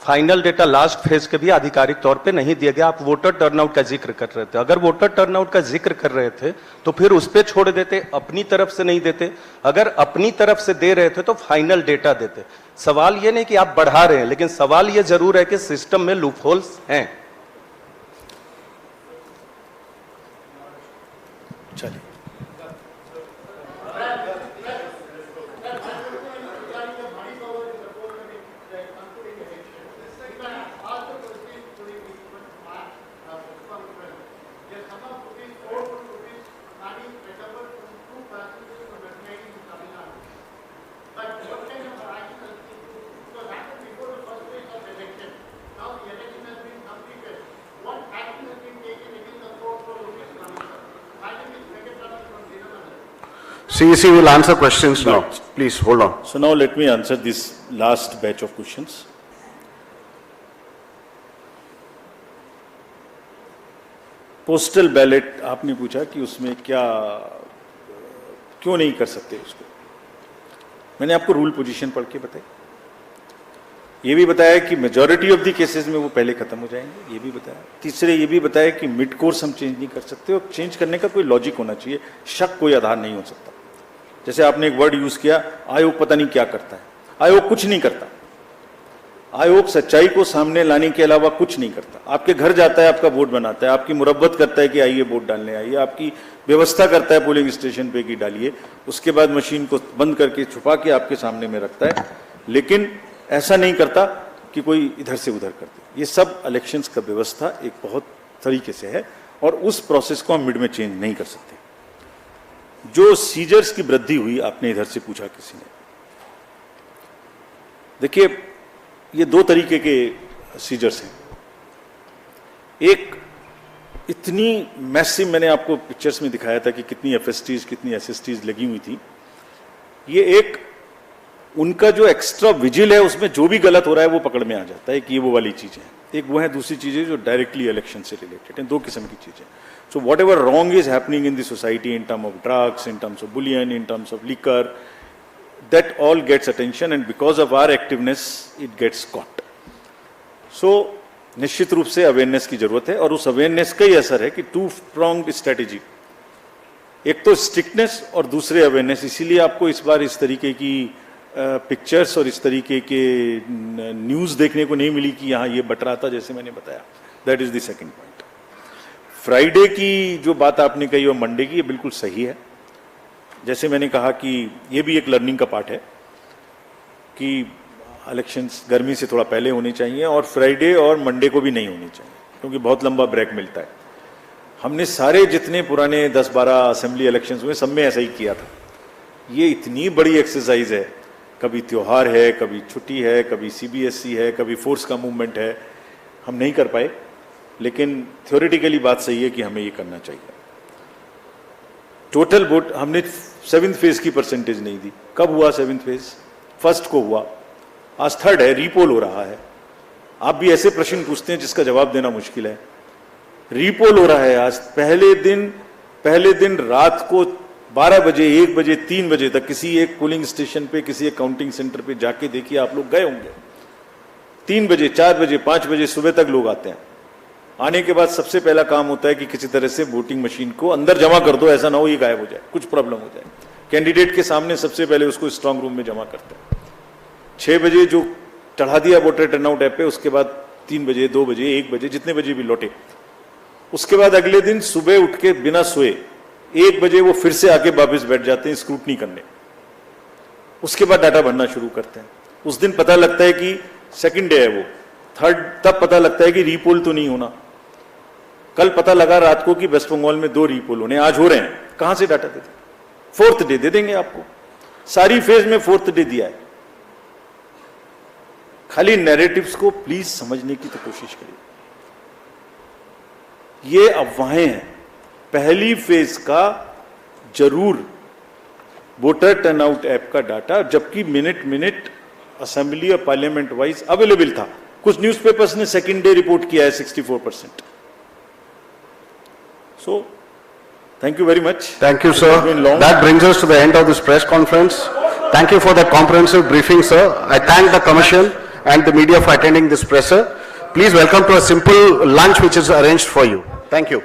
फाइनल डेटा लास्ट फेज के भी आधिकारिक तौर पे नहीं दिया गया। आप वोटर टर्नआउट का जिक्र कर रहे थे, अगर वोटर टर्नआउट का जिक्र कर रहे थे तो फिर उस पे छोड़ देते, अपनी तरफ से नहीं देते। अगर अपनी तरफ से दे रहे थे तो फाइनल डेटा देते। सवाल ये नहीं कि आप बढ़ा रहे हैं, लेकिन सवाल ये जरूर है कि सिस्टम में लूपहोल्स हैं। चलिए CEC will answer questions now. Please hold on. So now let me answer this last batch of questions. Postal ballot आपने पूछा कि उसमें क्या, क्यों नहीं कर सकते उसको। मैंने आपको रूल पोजीशन पढ़ के बताई, ये भी बताया कि मेजॉरिटी ऑफ द केसेस में वो पहले खत्म हो जाएंगे, ये भी बताया। तीसरे ये भी बताया कि मिड कोर्स हम चेंज नहीं कर सकते, और चेंज करने का कोई लॉजिक होना चाहिए, शक कोई आधार नहीं हो सकता। जैसे आपने एक वर्ड यूज किया, आयोग पता नहीं क्या करता है। आयोग कुछ नहीं करता, आयोग सच्चाई को सामने लाने के अलावा कुछ नहीं करता। आपके घर जाता है, आपका वोट बनाता है, आपकी मुरब्बत करता है कि आइए वोट डालने आइए, आपकी व्यवस्था करता है पोलिंग स्टेशन पे कि डालिए, उसके बाद मशीन को बंद करके छुपा के आपके सामने में रखता है, लेकिन ऐसा नहीं करता कि कोई इधर से उधर कर दे। ये सब इलेक्शंस का व्यवस्था एक बहुत तरीके से है, और उस प्रोसेस को हम मिड में चेंज नहीं कर सकते। जो सीजर्स की वृद्धि हुई, आपने इधर से पूछा किसी ने, देखिए ये दो तरीके के सीजर्स हैं। एक इतनी मैसिव, मैंने आपको पिक्चर्स में दिखाया था कि कितनी एफएसटीज कितनी एसएसटीज लगी हुई थी। ये एक उनका जो एक्स्ट्रा विजिल है उसमें जो भी गलत हो रहा है वो पकड़ में आ जाता है कि ये वो वाली चीजें हैं। एक वो है, दूसरी चीजें जो डायरेक्टली इलेक्शन से रिलेटेड हैं। दो किस्म की चीजें। So whatever wrong is happening in the society in term of drugs, in terms of bullion, in terms of liquor, that all gets attention and because of our activeness it gets caught. सो निश्चित रूप से awareness की जरूरत है और उस awareness का ही असर है कि टू प्रोंग्ड स्ट्रेटेजी, एक तो स्ट्रिक्टनेस और दूसरे अवेयरनेस। इसीलिए आपको इस बार इस तरीके की पिक्चर्स और इस तरीके के न्यूज देखने को नहीं मिली कि यहाँ ये बट रहा था, जैसे मैंने बताया। That is the second point. Friday की जो बात आपने कही और मंडे की, ये बिल्कुल सही है। जैसे मैंने कहा कि ये भी एक लर्निंग का पार्ट है कि इलेक्शंस गर्मी से थोड़ा पहले होने चाहिए और फ्राइडे और मंडे को भी नहीं होनी चाहिए, क्योंकि बहुत लंबा ब्रेक मिलता है। हमने सारे जितने पुराने 10-12 असेंबली इलेक्शंस हुए सब में ऐसा ही किया था। ये इतनी बड़ी एक्सरसाइज है, कभी त्योहार है, कभी छुट्टी है, कभी सीबीएसई है, कभी फोर्स का मूवमेंट है, हम नहीं कर पाए। लेकिन थ्योरेटिकली बात सही है कि हमें ये करना चाहिए। टोटल वोट हमने 7th फेज की परसेंटेज नहीं दी। कब हुआ 7th फेज? फर्स्ट को हुआ, आज थर्ड है, रीपोल हो रहा है। आप भी ऐसे प्रश्न पूछते हैं जिसका जवाब देना मुश्किल है। रीपोल हो रहा है आज। पहले दिन रात को 12 बजे, 1 बजे, 3 बजे तक किसी एक पोलिंग स्टेशन पे, किसी एक काउंटिंग सेंटर पे जाके देखिए, आप लोग गए होंगे। 3 बजे, 4 बजे, 5 बजे सुबह तक लोग आते हैं। आने के बाद सबसे पहला काम होता है कि किसी तरह से वोटिंग मशीन को अंदर जमा कर दो, ऐसा ना हो ये गायब हो जाए, कुछ प्रॉब्लम हो जाए। कैंडिडेट के सामने सबसे पहले उसको स्ट्रांग रूम में जमा करते हैं। 6 बजे जो चढ़ा दिया वोटर टर्नआउट ऐप पे, उसके बाद 3 बजे, 2 बजे, 1 बजे, जितने बजे भी लौटे। उसके बाद अगले दिन सुबह उठ के बिना सोए 1 बजे वो फिर से आके वापस बैठ जाते हैं स्क्रूटनी करने। उसके बाद डाटा भरना शुरू करते हैं। उस दिन पता लगता है कि सेकंड डे है, वो थर्ड तब पता लगता है कि रीपोल तो नहीं होना। कल पता लगा रात को कि वेस्ट बंगाल में 2 रीपोल होने, आज हो रहे हैं। कहां से डाटा देते? 4th डे दे देंगे आपको। सारी फेज में 4th डे दिया है। खाली नैरेटिव्स को प्लीज समझने की तो कोशिश करिए। ये अफवाहें हैं। पहली फेज का जरूर वोटर टर्नआउट ऐप का डाटा, जबकि मिनट असेंबली और पार्लियामेंट वाइज अवेलेबल था। कुछ न्यूज़पेपर्स ने सेकंड डे रिपोर्ट किया है 64%। सो thank you very much. Thank you, sir. That brings us to the end of this press conference. Thank you for that comprehensive briefing, sir. I thank the Commission and the media for attending this presser. Please welcome to a simple lunch which is arranged for you. Thank you.